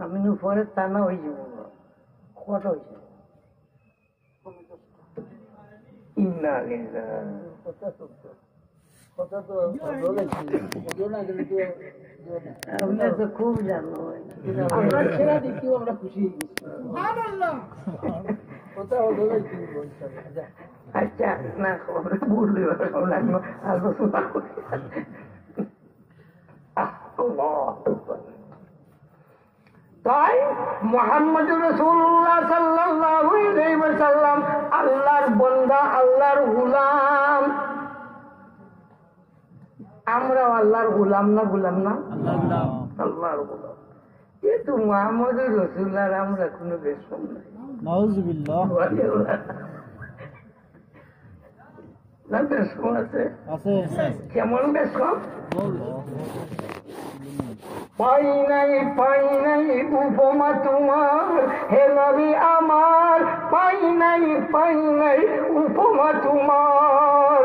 আমি পরে টানা হয়ে যাব। কত হয়েছে? আপনার তো খুব জানো, আমরা খুশি। আচ্ছা না বললি আলোচনা করি। তাই মুহাম্মদুর রাসূলুল্লাহ সাল্লাল্লাহু আলাইহি ওয়াসাল্লাম আল্লাহর বান্দা, আল্লাহর গোলাম। আমরাও আল্লাহর গোলাম না? গোলাম না? আল্লাহর গোলাম। কিন্তু মুহাম্মদুর রাসূলুল্লাহ আমরা কোনো বেশম নাই। নাউযুবিল্লাহ। না বেশম আছে? কেমন বেশম? পাই নাই উপমা তোমার হে নবী আমার, পাই নাই উপমা তোমার।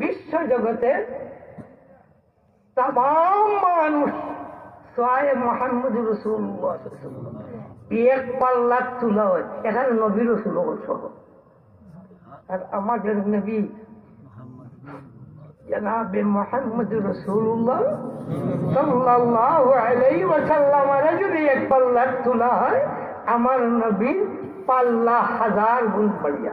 বিশ্ব জগতের तमाम মানুষ সোয়ায়ে মুহাম্মদুর রাসূলুল্লাহ এক পাল্লা তুলা হয়। এখানে নবী রাসূল সহ। আর আমাদের নবী জনাবে মুহাম্মদুর রাসূলুল্লাহ সাল্লাল্লাহু আলাইহি ওয়াসাল্লাম যদি এক পাল্লা তুলা হয়, আমার নবী পাল্লা 1000 গুণ बढ़िया।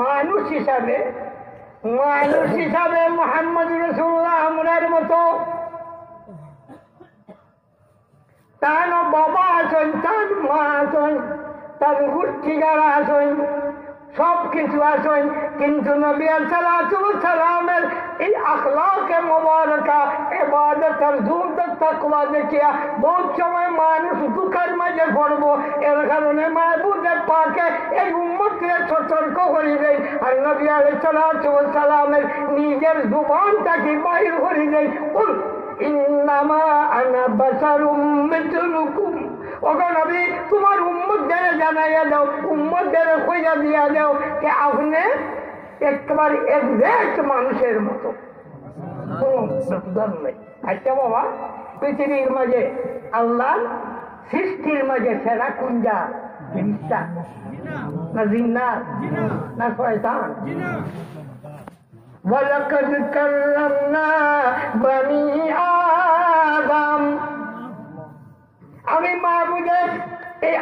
মানুষ হিসাবে মুহাম্মদ রাসূলুল্লাহ আমরার মতো তার বাবা আছেন, তার মা আছেন, তার গোষ্ঠীগারা আছেন, সব কিছু আছেন, কিন্তু নবী সাল্লাল্লাহু আলাইহি ওয়াসাল্লামের এই আখলাকে মুবারকা ইবাদতের যুদ্ধ তাকওয়া দেখিয়া বহুত সময় মানুষ দুঃখের মাঝে পড়বো। এর কারণে মাহবুবে পাকে এই উম্মতকে সতর্ক করে দেয়। আর নবী সাল্লাল্লাহু আলাইহি ওয়াসাল্লামের নিজের জুবানটাকে বাইর করে দেয়, কুল ইন্নামা আনা বাশারুম মিথলুকুম। ওগো নবী, তোমার উম্মতদের জানাইয়া দাও, উম্মতদের কইয়া দিয়া দাও যে আপনি একেবারে একজ্যাক্ট মানুষের মতো, কোনো ব্যবধান নেই। আচ্ছা বাবা, পৃথিবীর মাঝে আল্লাহ সৃষ্টির মাঝে সেরা কুঞ্জা ফেরেশতা না জিন্নাত না শয়তান? ওয়ালাকাদ কাররামনা বনি আদম। আমি মাহবুবে এই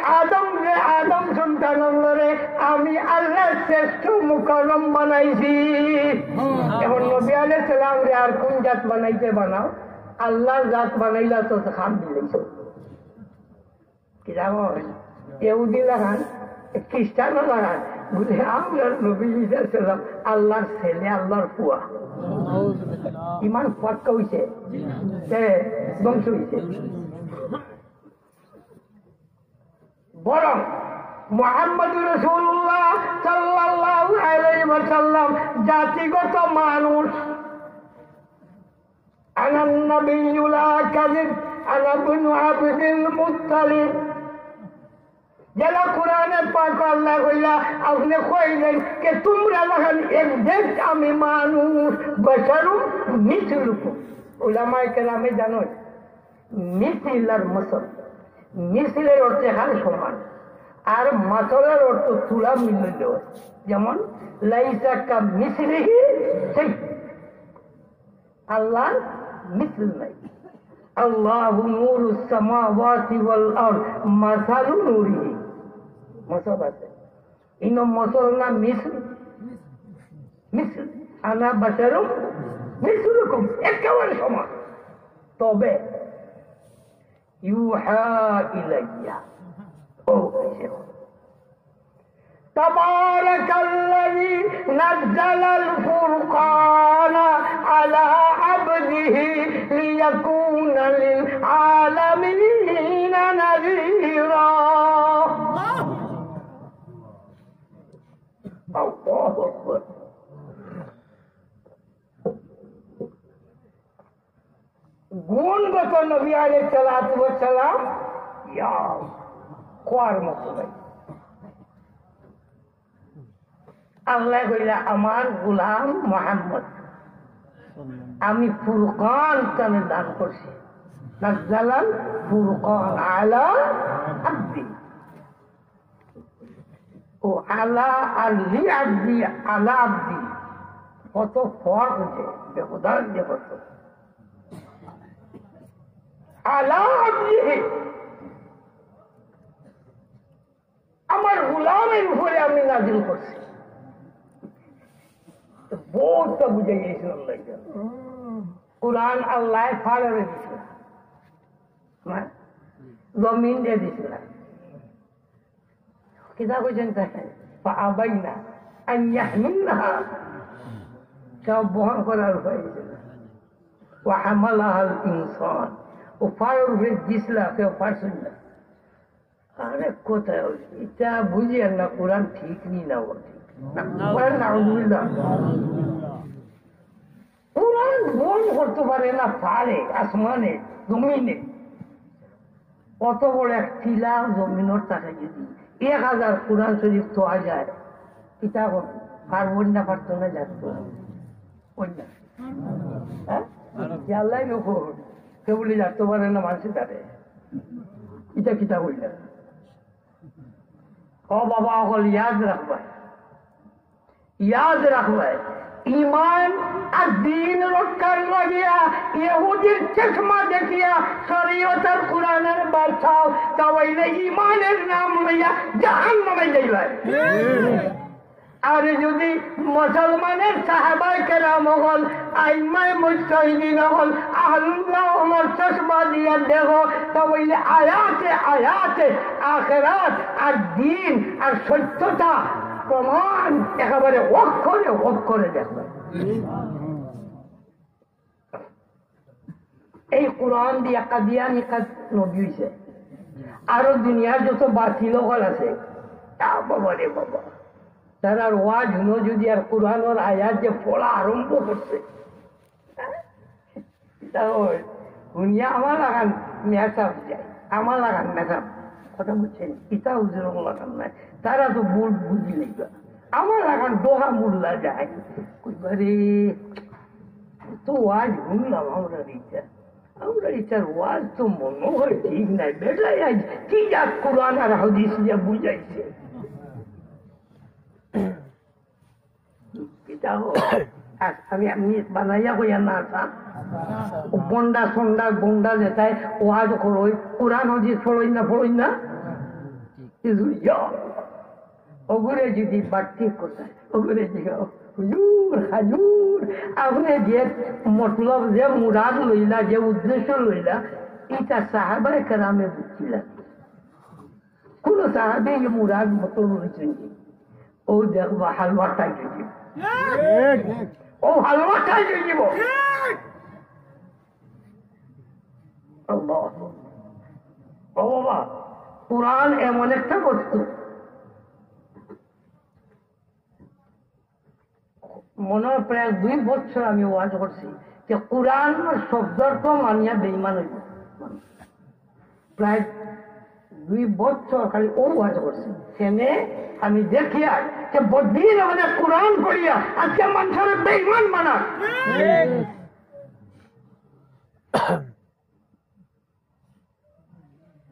আদম সন্তানরে আমি আল্লাহর শ্রেষ্ঠ মুকররম বানাইছি। এখন নবী আলাইহিস সালাম রে আর কোন জাত বানাইতে বানাও, আল্লাহর জাত বানাইলা তো খাম দিলেছ। কি জানো, ইহুদি লাগান, খ্রিস্টানও লাগান, বুঝে আমরা নবী আলাইহিস সালাম আল্লাহর ছেলে, আল্লাহর পুয়া। ইমান পাক্কা হইছে, ধ্বংস হইছে। বরং মুহাম্মদুর রাসূলুল্লাহ সাল্লাল্লাহু আলাইহি ওয়াসাল্লাম জাতিগত মানুষ, আনা নবিয়্যু লা কাযিব আনা ইবনু আবদুল মুত্তালিব। যারা কোরআনে পাক আল্লাহ কইলা আপনি কইলেন যে তোমরা যখন একদেশ আমি মানুষ বশরুম মিসলুকুম। উলামায়ে কেরামে জানো মিসল আর মাসল, মিসলের অর্থ হার সমান আর মাসলের অর্থ তুলা মিলিয়ে দেওয়া। যেমন লাইসা কা মিসলিহি সেই আল্লাহ মিসল নাই। আল্লাহু নূরুস সামাওয়াতি ওয়াল আরদ মাসালু নূরিহি। মসল আছে ইনো মসল না মিসল। মিসল আনা বাশারুম মিসলুকুম, একেবারে সমান। তবে ইউহা ইলাইয়া, ও তাবারাকাল্লাযী নাযালাল ফুরকানা আলা আবদিহি লিয়াকুনা লিল আলামিনা নাযীরা। আল্লাহু আকবার। গুণগত নবী আলাইহিস সালাতু ওয়াস সালাম ইয়া কোয়ার মতো নাই। আল্লাহ কইলা আমার গোলাম মুহাম্মদ আমি ফুরকান তাকে দান করছি। নাযালাল ফুরকান আলা আবদি, ও আলা আর লি আবদি, আলা আবদি কত ফরক আছে, ব্যবধান যে কত। আলা আবদি আমার গোলামের উপরে আমি নাজিল করছি। বহুতটা বুঝে গিয়েছিল কোরআন আল্লাহ ফাড়ে দিছিল, জমিন দিয়ে দিছিল। কিতাব পর্যন্ত আবাইনা আইয়াহমিলনাহা, সব বহন করার উপায় ছিল। ওয়া হামালাহাল ইনসান, ও ফাড়ের উপরে দিছিল, কেউ পারছিল না। আরে কোথায় এটা বুঝি না, কোরআন ঠিক নি না বলছে। কোরআন বল করতে পারে না, পারে আসমানে জমিনে। কত বড় এক টিলা জমিনের টাকা যদি 1000 কোরআন শরীফ তোয়া যায়, এটা আর বন্যা পারত না, যাচ্ছে বন্যা। হ্যাঁ আল্লাহ কেবলি যাতে পারে না মানুষের তারে, এটা কিতা বললে। ও বাবা অকল ইয়াদ রাখবাই, ইয়াদ রাখবাই ইমান আর দিন রক্ষার লাগিয়া ইহুদির চশমা দেখিয়া শরীয়তের কোরআনের বাঁচাও, তাহলে ইমানের নাম লইয়া জাহান্নামে যাইবা। আর যদি মুসলমানের সাহাবায়ে কেরাম হল, আইমায়ে মুজতাহিদিন হল, আহলুল্লাহ ওমর চশমা দিয়া দেখো, তাহলে আয়াতে আয়াতে আখিরাত আর দিন আর সত্যতা প্রমাণ একেবারে অক্ষরে দেখবে। এই কোরআন দিয়া কাদিয়ানি নবী হইছে। আরো দুনিয়ার যত বাতিল হল আছে, বাবা রে বাবা, তারা ওয়াজ হুনো যদি আর কোরআনের আয়াত যে পড়া আরম্ভ করছে, দুনিয়া আমার লাগান মেসাব যায়, আমার লাগান মেসাব, কথা বুঝছেন, ইটা হুজুর লাগান নাই, তারা তো বুঝি নিবা। আমার লাগান দোহা মুল্লা যায়, রে তো ওয়াজ শুনলাম, আমরা ইটার ওয়াজ তো মনে হয় ঠিক নাই, বেটাই আজ কি যা কোরআন আর হাদিস যা বুঝাইছে। আমি এমনি বানাইয়া হইয়া না বন্ডা সন্ডা বন্ডা যেটাই ওয়াজ করই, কোরআন হাদিস পড়ই না ওগুলো যদি বাড়তি কোথায়, ওগুলো জিগাও হুজুর হাজুর আপনি যে মতলব যে মুরাদ লইলা, যে উদ্দেশ্য লইলা, এটা সাহাবায়ে কেরামে বুঝছিলেন। কোন সাহাবে মুরাদ মতলব হয়েছেন, ও দেখবা হালুয়াটাই দিব, ও হালুয়াটাই দিব। ও বাবা, কোরআন এমন একটা বস্তু, মনে হয় প্রায় 2 বছর আমি ওয়াজ করছি যে কোরআন শব্দর্থ মানিয়া বেঈমান হইব। প্রায় 2 বছর খালি ও ওয়াজ করছি। সেনে আমি দেখি আর যে বদিন আমাদের কোরআন পড়িয়া আজকে মানুষের বেঈমান মানা।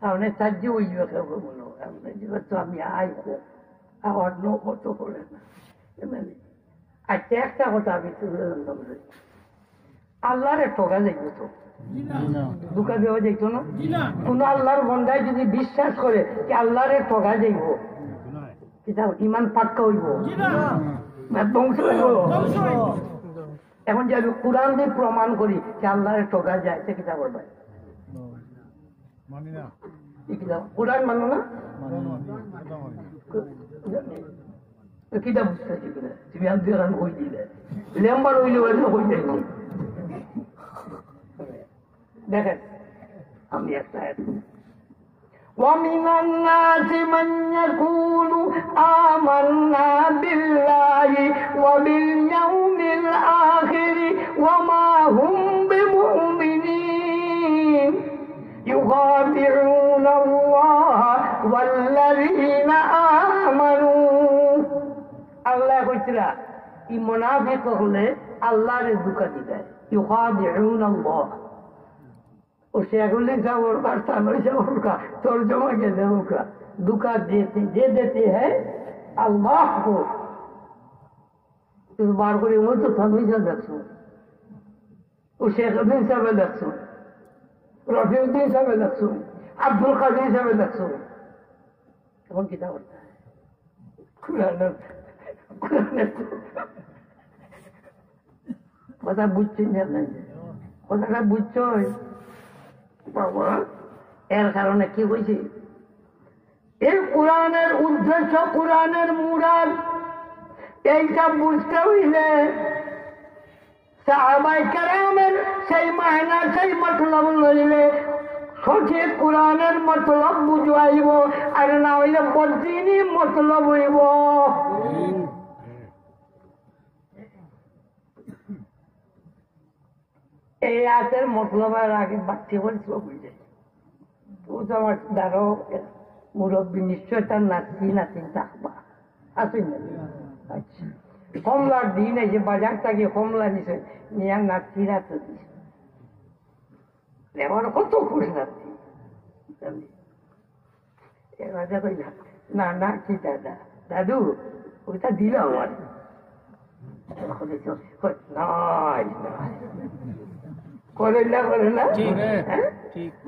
আপনি সাহায্য হইবে বলো তো আমি আইব আমার নবত করে না। আচ্ছা একটা কথা আমি তুলে ধরলাম, আল্লাহরে ঠকা যাইব তো, ধোকা দেওয়া যাইতো না। কোন আল্লাহর বন্ধায় যদি বিশ্বাস করে যে আল্লাহরে ঠকা যাইব, ইমান পাক্কা হইব, ধ্বংস হইব। এখন যে আমি কোরআন দিয়ে প্রমাণ করি যে আল্লাহরে ঠকা যায়, সে কিতা করবে? কোরআন মানো না? কিতা বুঝতে কিনা তুমি আমি হই দিলে লেম্বার হইলে হয়ে যাই। দেখেন আমি একটা ومن الناس من يقول آمنا بالله وباليوم الآخر وما هم بمؤمنين يخادعون الله والذين آمنوا। আল্লাহ কইছিলা ই মুনাফিক হলে আল্লাহরে ধোঁকা দিবে। ইউখাদিউন আল্লাহ ও সেগুলি যাওয়ার বার্তা নয় যাওয়ার का तर्जुमा के देवों का धोखा देते हैं अल्लाह को। इस बार को वो तो फमीजा देखो ও শেখউদ্দিন সাহেব দেখছো, রফিউদ্দিন সাহেব দেখছো, আব্দুল কাদের সাহেব দেখছো। এখন কিতা করতে কথা বুঝছেন না? কথাটা বুঝছো? এর কারণে কি হয়েছে? এই কোরআনের উদ্দেশ্য, কোরআনের মুরাদ এইটা বুঝতে হইলে সাহাবায়ে কেরামের সেই মায়না, সেই মতলব লইলে সঠিক কোরআনের মতলব বুঝাইব, আর না হইলে বদিনী মতলব হইব। এই আয়াতের মতলবের আগে বাড়তি বলছি বুঝে তো আমার দ্বারো মুরব্বী নিশ্চয় তার নাতি থাকবা আসেন না। আচ্ছা কমলার দিন এই যে বাজার থেকে কমলা নিছে নিয়ে নাতিরা তো দিছে, এবার কত খুশি নাতি। রাজা কইলা না না কি দাদা দাদু ওইটা দিল আমার করে না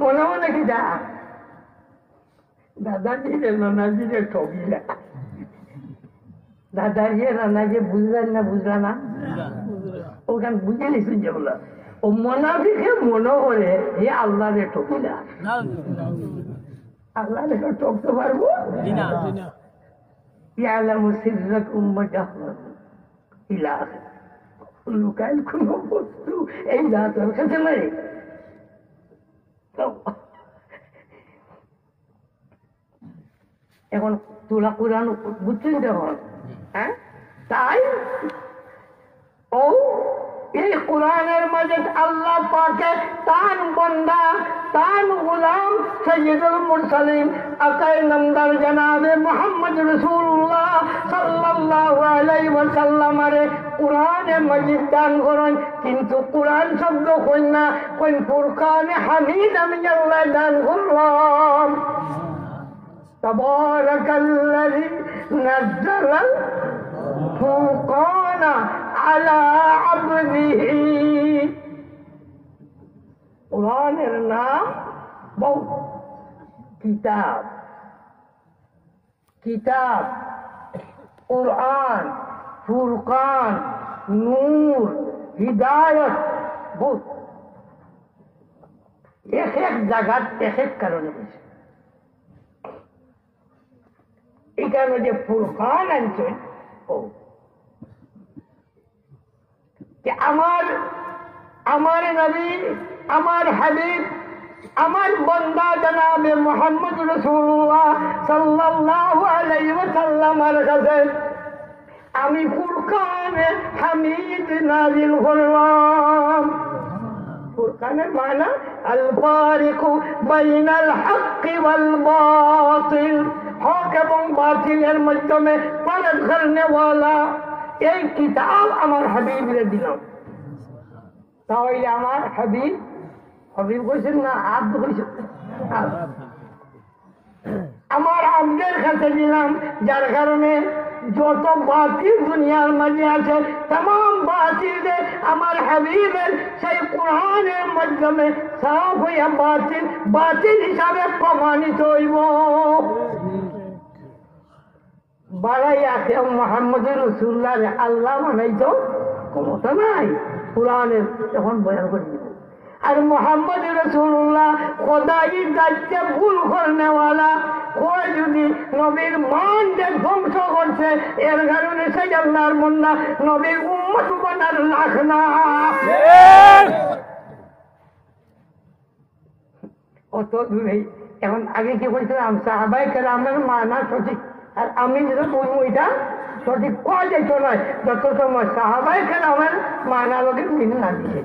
মনে মনে কি দাদাজি রে নানাজি রে ঠকিলা। দাদাজি নানাজি বুঝলেন না, বুঝলা না? ওখানে বুঝে নিছেন যেগুলো ও মোনাফিকে মনে করে হে আল্লাহ রে ঠকিলা। আল্লাহ রে ঠকতে পারবো? ইয়ালামু সিররাকুম ওয়া জাহরাকুম ইলা আখির। লুকাইল কোন বস্তু এই দাঁতের কাছে নেই। এখন তোলা কোরআন বুঝছেন যখন, হ্যাঁ তাই ও এই কোরআনের মাঝে আল্লাহ পাকে তান বন্দা, তান গোলাম সৈয়দুল মুরসালিন আকাই নামদার জনাবে মুহাম্মদ রাসূলুল্লাহ সাল্লাল্লাহু আলাইহি ওয়াসাল্লামের কোরআনে মাজিদ দান করেন। কিন্তু কোরআন শব্দ কই না, কোন ফুরকানে হামিদ আমি আল্লাহ দান করলাম। তাবারাকাল্লাযী নাযালা ফুরকানা আলা আবদিহি। কোরআনের নাম বহু কিতাব, কিতাব কোরআন, ফুরকান, নূর, হিদায়ত, বহুত এক এক জায়গার এক এক কারণে বলছে। এখানে যে ফুরকান আনছেন ও আমার নবী, আমার হাবিব, আমার বন্দা জনাবে মুহাম্মদ রাসূলুল্লাহ সাল্লাল্লাহু আলাইহি ওয়াসাল্লামের কাছে আমি ফুরকানে হামিদ নাজিল করলাম। ফুরকানের মানা আল ফারিকু বাইনাল হক ওয়াল বাতিল, হক এবং বাতিলের মাধ্যমে পালন করনে ওয়ালা এই কিতাব আমার হাবিবরে দিলাম। তাহলে আমার হাবিব, হাবিব কইছেন না আব্দ কইছেন, আমার আব্দের কাছে দিলাম, যার কারণে যত বাতিল দুনিয়ার মাঝে আছে तमाम বাতিলে আমার হাবিবের সেই কোরআনের মাধ্যমে সাফ হইয়া বাতিল বাতিল হিসাবে প্রমাণিত হইব। বাড়াইয়া কেউ মোহাম্মদ রসুল্লাহ আল্লাহ বানাইতো ক্ষমতা নাই, কোরআনের তখন বয়ান করে দিব। আর মোহাম্মদ রসুল্লাহ খোদাই দায়িত্বে ভুল করনেওয়ালা, কয় যদি নবীর মান যে ধ্বংস করছে এর কারণে সেই আল্লাহর মন্না নবীর উম্মত বানার লাখ না। অত দূরে এখন আগে কি বলছিলাম সাহাবায়ে কেরামের মানা সঠিক, আর আমি যেটা বলবো এটা সঠিক কোয়া যেত নয় যত সময় সাহাবায়ে কেরামের মানা লোকের মিল না দিয়ে।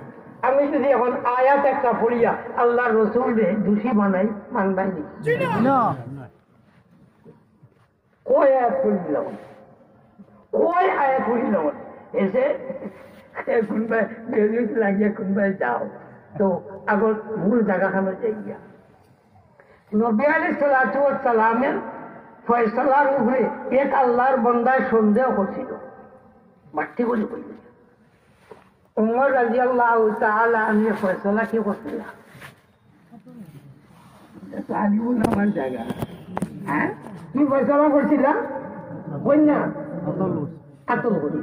আমি যদি এখন আয়াত একটা পড়িয়া আল্লাহ রসুল দোষী বানাই, মানবাই নি। কয় আয়াত পড়ি দিলাম, কয় আয়াত পড়ি দিলাম, এসে কোনবাই বেরোত লাগিয়া কোনবাই যাও তো আগর মূল জায়গাখানে যাই গিয়া নবী আলাইহিস সালাতু ওয়াস সালামের ফয়সালার উপরে এক আল্লাহর বান্দায় সন্দেহ করছিল, মাটি বলে বলি উমর রাদিয়াল্লাহু তাআলা আনহু ফয়সালা কি করছিল, তালিবুল আমার জায়গা, হ্যাঁ কি ফয়সালা করছিল কন্যা আতল করি।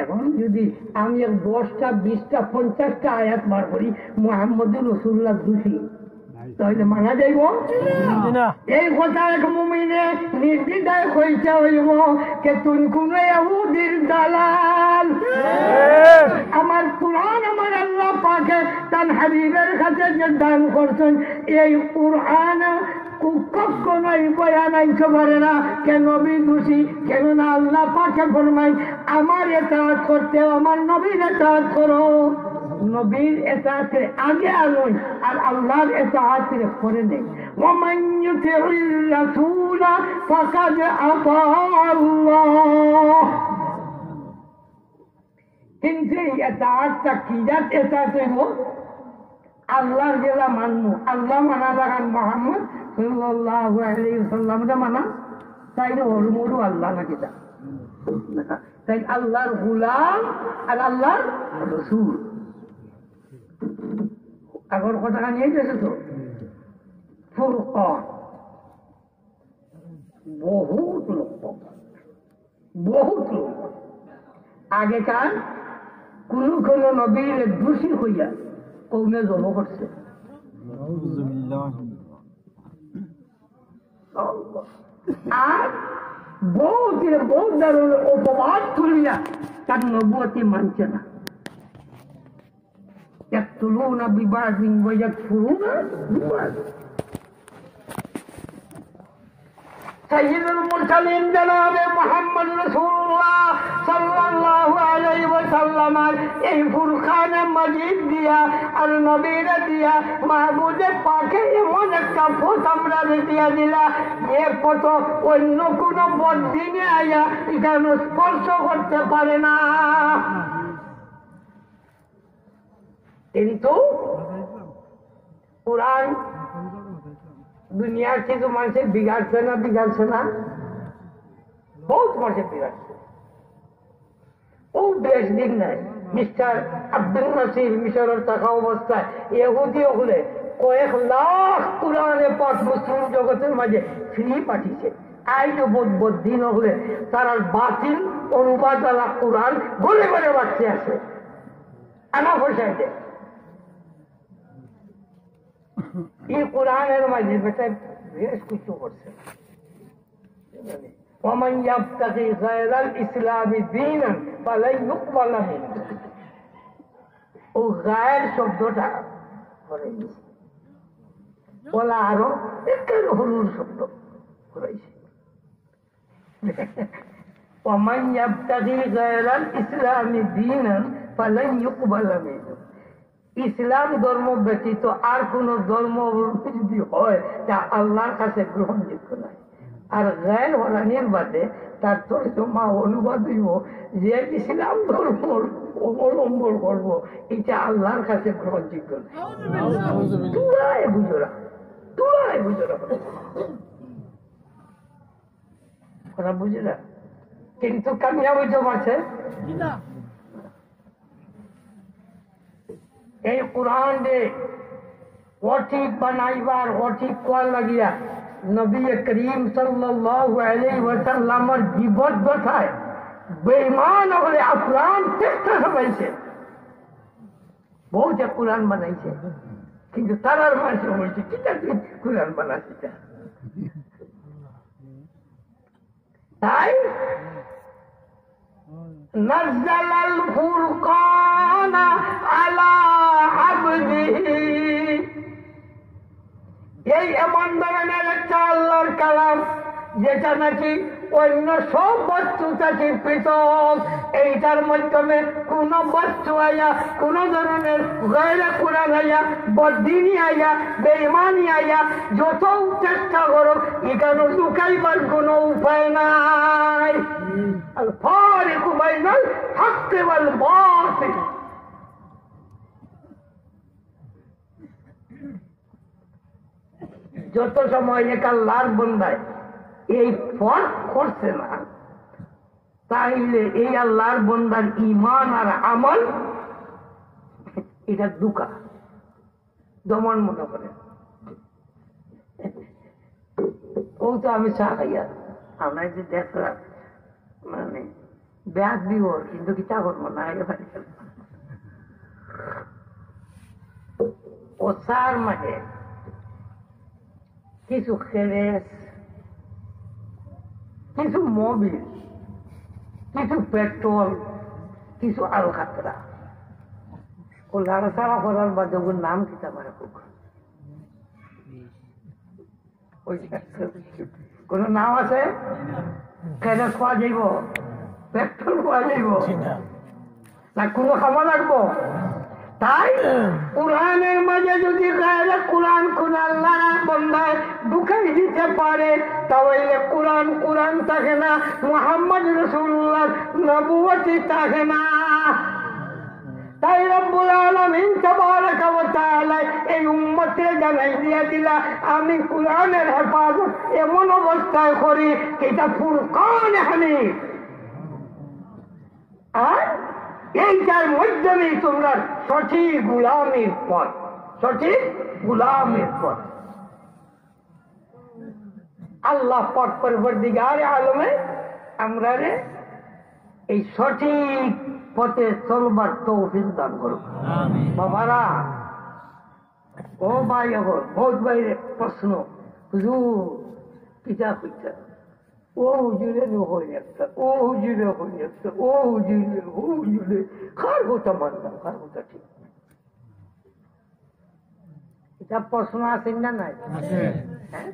এখন যদি আমি 10টা 20টা 50টা আয়াত বার করি মুহাম্মদুর রাসূলুল্লাহ দোষী, তাহলে মানা যাইব? এই কথা এক মুমিনে নির্দ্বিধায় কইতে হইব যে তুই কোন ইহুদির দালাল। আমার কোরআন আমার আল্লাহ পাকে তার হাবিবের কাছে যে দান করছেন, এই কোরআন কখনোই বয়ান আনতে পারে না কেন নবী দোষী, কেননা আল্লাহ পাকে ফরমাই আমার ইতাআত করতে আমার নবীর ইতাআত করো। নবীর ইতাআতের আগে আলোই আর আল্লাহর ইতাআতের পরে নেই। ওয়ামান ইউতিউর রাসূল ফাকাদ আতা আল্লাহ। কিন্তু ইতাআতটা কি জাত ইতাআত হইব? আল্লাহর যেটা মানবো, আল্লাহ মানা লাগান মুহাম্মদ সাল্লাল্লাহু আলাইহি ওয়াসাল্লামটা মানা, তাই ওর মোড় আল্লাহ নাকি তা, তাই আল্লাহর গোলাম আর আল্লাহর রাসূল। আগর কথা নিয়ে গেছে তো ফুরকান, বহুত লোক বহুত লোক আগেকার কোন কোন নবীর দোষী হইয়া কৌমে জব করছে, আর বহুত বহুত ধরনের অপবাদ তুলিয়া তার নবুয়তি মানছে না। يقتلون ببعض ويكفرون ببعض। سيد المرسلين جناب محمد رسول الله সাল্লাল্লাহু আলাইহি ওয়াসাল্লাম এই ফুরকান মাজিদ দিয়া আর নবীর দিয়া মাহবুবে পাকে এমন একটা পথ আমরা দিয়া দিলা, এ পথ অন্য কোন বদিনে আয়া এখানে স্পর্শ করতে পারে না। কিন্তু কোরআন দুনিয়ার কিছু মানুষের বিগাড়ছে না, বিগাড়ছে না, বহুত মানুষের বিগাড়ছে। ও বেশ দিন নাই মিস্টার আব্দুল নাসির মিশরের থাকা অবস্থায় ইহুদি হলে কয়েক লাখ কোরআনে পাক মুসলিম জগতের মাঝে ফ্রি পাঠিয়েছে। আইন বোধ দিন হলে তারা বাতিল অনুবাদ কোরআন বলে বলে বাড়তে আছে, আনা পয়সায় দেয়। এই কোরআনের মাঝে বেটা বেশ কিছু করছে। ومن يبتغي غير الاسلام دينا فلن يقبل منه। ও গায়ের শব্দটা বলা আরো একটা হলুর শব্দ করাইছে। ومن يبتغي غير الإسلام دينا فلن يقبل منه। ইসলাম ধর্ম ব্যতীত আর কোন ধর্ম যদি হয় তা আল্লাহর কাছে গ্রহণযোগ্য নয়। আর গায়ের হরানির বাদে তার তর্জমা অনুবাদ হইব যে ইসলাম ধর্ম অবলম্বন করব এটা আল্লাহর কাছে গ্রহণযোগ্য নয়। তুলায় বুঝোরা, তুলায় বুঝোরা ওরা বুঝে না, কিন্তু কামিয়াব হইতে পারছে। এই কোরআন রে অঠিক বানাইবার অঠিক কোয়ার লাগিয়া নবী করিম সাল্লাল্লাহু আলাইহি ওয়াসাল্লামের জীবন কথায় বেঈমান হলে আফগান চেষ্টা সবাইছে বহুত কোরআন বানাইছে, কিন্তু তারার মানুষ বলছে কিটা কোরআন বানাইছে। তাই নাযালাল ফুরকান আলা আবদিহি, এই এমন ধরনের একটা আল্লাহর কালাম যেটা নাকি অন্য সব বস্তু থেকে পৃথক। এইটার মাধ্যমে কোন বস্তু আয়া, কোন ধরনের গায়রে কোরআন আয়া, বদিনী আয়া, বেঈমানি আয়া, যত চেষ্টা করো এখানে লুকাইবার কোন উপায় নাই। আল ফারিকু বাইনাল হাক্কি ওয়াল বাতিল। যত সময় এক আল্লাহর বান্দায় এই ফরক করছে না, তাইলে এই আল্লাহর বান্দার ঈমান আর আমল এটা দুকা দমন মনে করে। ও তো আমি চা খাইয়া আমরা যে দেখলাম মানে ব্যাগ দিব, কিন্তু কি চা করবো না, ও চার মাঝে কিছু খেলেস, কিছু মোবিল, কিছু পেট্রোল, কিছু আলকাতরা, ও লাড়াচাড়া করার বাদে ওর নাম কি আমার কোন নাম আছে? কেন খোয়া যাইব? পেট্রোল খোয়া যাইব না কোনো খাওয়া লাগবো? তাই কোরআনের মাঝে যদি কোরআন কোন আল্লাহর বান্দায় ঢুকাই দিতে পারে তাহলে কোরআন কোরআন থাকে না, মুহাম্মদ রাসূলুল্লাহ নবুয়তি থাকে না। তাই রব্বুল আলামিন তাবারাকা ওয়া তাআলা এই উম্মতকে জানাই দিয়া দিলা আমি কোরআনের হেফাজত এমন অবস্থায় করি এটা ফুরকান হানিফ। আর এইটার মাধ্যমেই তোমরা সঠিক গোলামীর পথ, সঠিক গোলামীর পথ আল্লাহ পাক পরবর্তীগারে আলমে আমরা এই সঠিক পথে চলবার তৌফিক দান করুক। বাবারা, ও ভাই, এখন বহুত বাইরে প্রশ্ন, হুজুর কিতা কইতা, ও হুজুরে হয়ে একটা, ও হুজুরে হয়ে একটা, ও হুজুরে, ও হুজুরে, কার কথা মানলাম, কার কথা ঠিক? এটা প্রশ্ন আছেন না নাই? হ্যাঁ,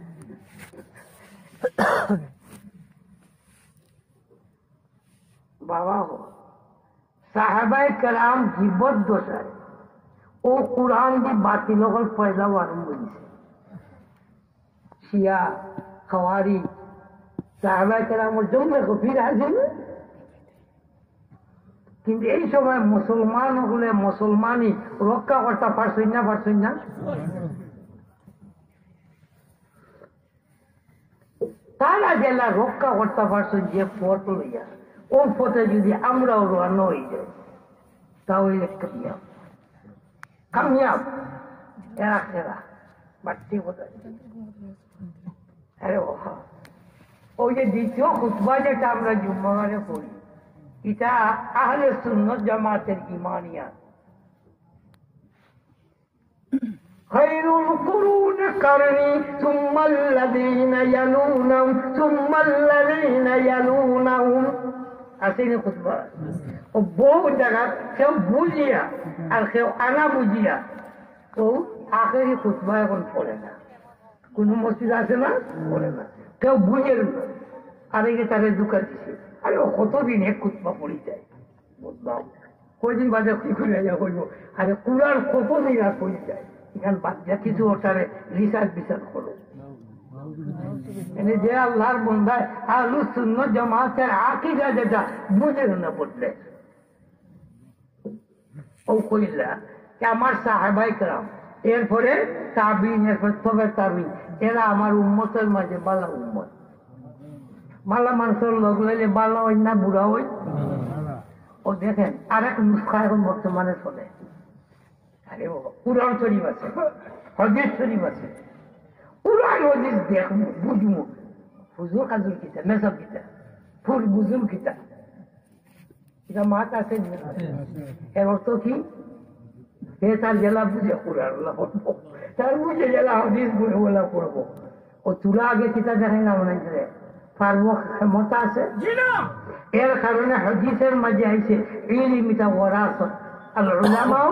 বাবা হো সাহাবায়ে কেরাম জীবত দশায় ও কোরআন দি বাতিল হল পয়দা আরম্ভ হয়েছে। শিয়া খাওয়ারি সাহাবায়ে কেরামের জন্মে গভীর আছে না, কিন্তু এই সময় মুসলমান হলে মুসলমানই রক্ষা করতে পারছেন না, পারছেন না। তারা জেলা রক্ষা করতে পারছেন যে পথ লইয়া, ও পথে যদি আমরাও রওনা হয়ে যাই তাহলে কামিয়াব, কামিয়াব। এরা খেলা বাড়তি বোঝায়। আরে ওই যে দ্বিতীয় খুতবা যেটা আমরা জুম্মাবারে পড়ি, এটা আহলে সুন্নাত জামাতের ঈমানিয়া। খায়রুল কুরুন কারনি সুম্মাল্লাযীনা ইয়ালুনাহুম সুম্মাল্লাযীনা ইয়ালুনাহুম। আসেনি খুতবা ও বহু জায়গা কেউ বুঝিয়া আর কেউ আনা বুঝিয়া ও আখেরি খুতবা এখন পড়ে না। কোন মসজিদ আছে না, পড়ে না, কেউ বুঝে আরে তারে দুকা দিছে আরে ও কতদিন এক কুতবা পড়ি যায় বুঝলাম কয়দিন বাদে কি করে হইব আরে কুরার কতদিন আর পড়ি যায় এখান বাচ্চা কিছু ওটারে রিসার্চ বিচার করো যে আল্লাহর বন্ধায় আলু শূন্য জামাতের আকিদা যেটা বুঝে না পড়লে ও কইলা আমার সাহাবাই কেরাম এরপরে তাবিন এরপর তবে তাবিন এরা আমার উম্মতের মাঝে বালা উম্মত বালা মানুষের লোক লাইলে বালা হয় না বুড়া হয় ও দেখেন আর এক নুস্খা এখন বর্তমানে চলে আরে বাবা পুরাণ শরীফ আছে হদিস শরীফ আছে পুরাণ হদিস দেখবো বুঝবো হুজুর কাজুর কিতা মেসব কিতা ফুল বুঝুম কিতা এটা মাত আছে এর অর্থ কি হে তার জেলা বুঝে পুরাণ তার বুঝে জেলা হদিস বলা করবো ও তুলা আগে কিতা দেখেন না মনে করে পারবো ক্ষমতা আছে এর কারণে হদিসের মাঝে আইছে ইলমিটা ওয়ারাসত আল উলামাউ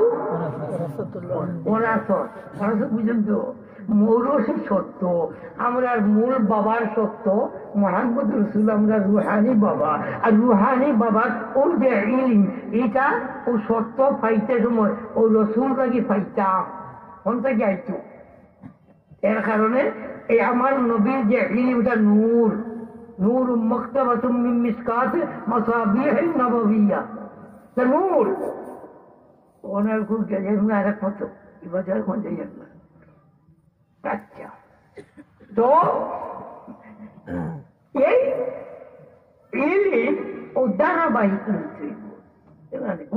ওয়ারাসত ওরা বুঝেন তো মৌরসী সত্য আমরা মূল বাবার সত্য মোহাম্মদ রসুল আমরা রুহানি বাবা আর রুহানি বাবার ওর যে ইলিম এটা ও সত্য পাইতে সময় ও রসুল নাকি পাইতাম কোনটা যাইতো এর কারণে এই আমার নবীর যে ইলিমটা নূর নূর মক্তবাতুম মিন মিসকাত মাসাবিহ নববিয়্যা নূর ওনার খুব গেছে আরেক মতো এবার কোন যাই না আচ্ছা তো এই ইলিম ও ধারাবাহিক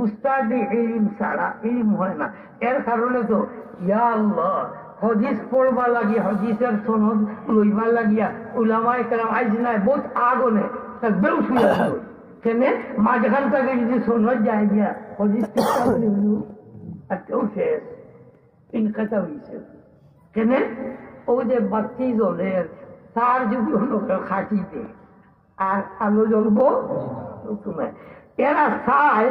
উস্তাদি ইলিম ছাড়া ইলিম হয় না এর কারণে তো ইয়া আল্লাহ হদিস পড়বা লাগিয়া হদিসের সনদ লইবা লাগিয়া উলামায়ে কেরাম আইজ নাই বহুত আগনে তার বেউসুয়া কেনে মাঝখান থেকে যদি সনদ যায় গিয়া হদিস চেষ্টা করে আর কেউ শেষ ইনকাতা হয়েছে কেনে ও যে বাতি জ্বলের তার যদি হলো খাটিতে আর আলো জ্বলবো তুমি এরা চায়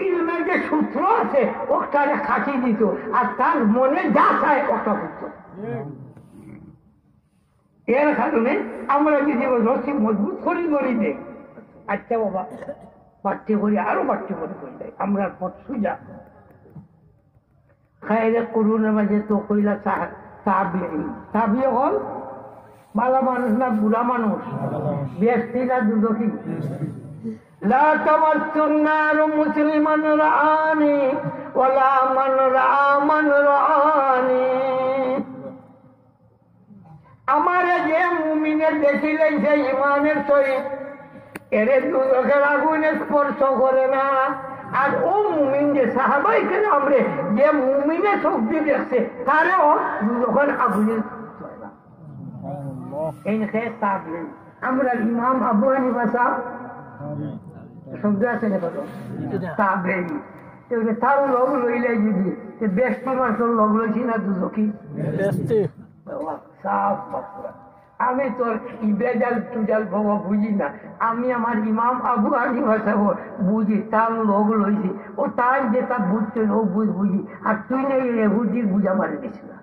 ইলমের যে সূত্র আছে ওটারে খাটি দিত আর তার মনে যা চায় ওটা করতো এর কারণে আমরা যদি রসি মজবুত করি করি দেই আচ্ছা বাবা বাড়তে করি আরো বাড়তে করে করি দেয় আমরা পথ সুজা খাইলে করুণের মাঝে তো কইলা তাবি হল ভালো মানুষ না বুড়া মানুষ ব্যস্তি না দুদকি لا تمس النار مسلما رآني ولا من رأى من رآني আমারে যে মুমিনে দেখিলে সে ইমানের সহিত এরে দুদকের আগুনে স্পর্শ করে না আর ও মুমিন যে সাহাবাই কেন আমরা যে মুমিনে শক্তি দেখছে তারেও দুদকের আগুনে ছয় না এই খেয়ে তাবলি আমরা ইমাম আবু হানিফা সাহেব শব্দ আছে না কত তাবেই তার লোক লইলে যদি ব্যস্ত মানুষের লোক লইছি না দুজকি আমি তোর ইবেজাল টুজাল বাবা বুঝি না আমি আমার ইমাম আবু হানিফা সাহেব বুঝি তার লোক লইছি ও তার যেটা বুঝছেন ও বুঝি আর তুই না এহুদির বুঝা মারি দিস না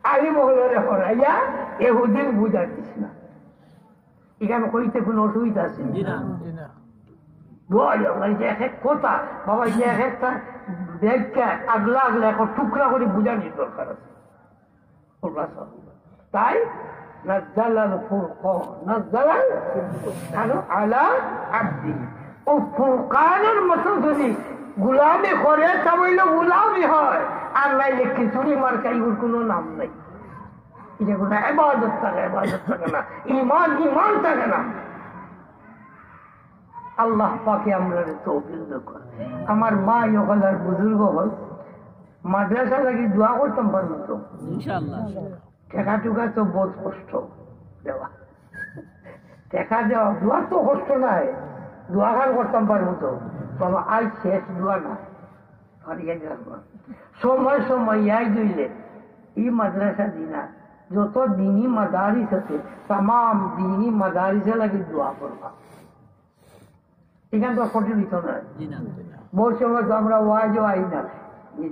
আমি মহলরে হরাইয়া এহুদির বুঝা দিস না এখানে কইতে কোনো অসুবিধা আছে কথা বাবা যে এক একটা ব্যাগকে আগলা আগলা এখন টুকরা করে বুঝানোর দরকার আছে তাই নাজ্জালাল ফুরকান নাজ্জালাল আলা আবদি ও ফুরকানের মতো যদি গুলামি করে তা বললে গুলামি হয় আর নাইলে খিচুড়ি মার্কাই ওর কোনো নাম নেই যেগুলো ইবাদত থাকে না ঈমান থাকে না আল্লাহ পাকে আমরা তৌফিক দান করেন আমার মা ইহকালের বুজুর্গ হল মাদ্রাসা লাগি দোয়া করতাম পারবো তো ইনশাআল্লাহ টেকা টুকা তো বহুত কষ্ট দেওয়া টেকা দেওয়া দোয়া তো কষ্ট নাই দোয়া খান করতাম পারবো তো বাবা আজ শেষ দোয়া না সময় ইয়াই দিলে এই মাদ্রাসা দিনা যত দিনী মাদারিস আছে তাম দিনী মাদারিসে লাগে দোয়া করবা এখানে তো কঠিন দিত না বহু সময় তো আমরা ওয়াজও আই না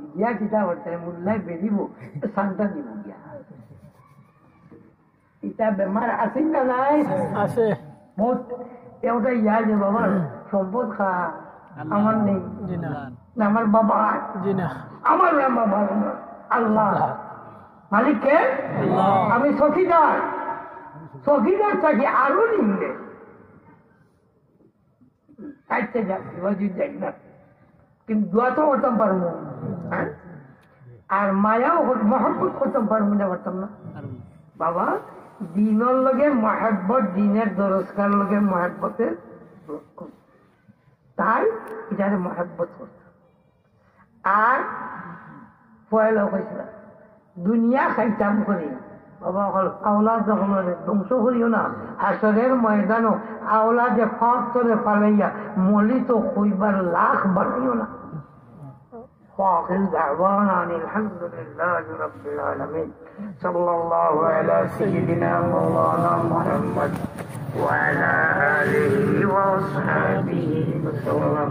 গিয়া কিতাব হচ্ছে মুল্লাই বেরিব শান্তা দিব গিয়া এটা বেমার আছে না নাই আছে বহুত ওটা ইয়া যে বাবা সম্পদ খা আমার নেই জি না না আমার বাবা জি না আমার নাম বাবা না। আল্লাহ মালিককে আল্লাহ। আমি চকিদার থাকি আরো নিন্দে চাইতে যাচ্ছি যাই না কিন্তু দোয়া তো করতাম পারবো হ্যাঁ আর মায়াও মহব্বত করতাম পারবো না পারতাম না বাবা দিনের লগে মহাব্বত দিনের দরজকার লগে মহাব্বতের লক্ষণ তাই এটারে মহাব্বত করতাম আর পয়লা হয়েছিল দুনিয়া খাইতাম করি বাবা আওলা যখন ধ্বংস করিও না আসরের ময়দানও আওলা যে ফাঁক করে পালাইয়া মলিত হইবার লাখ বানাইও না واخر دعوانا ان الحمد لله رب العالمين صلى الله على سيدنا مولانا محمد وعلى اله واصحابه وسلم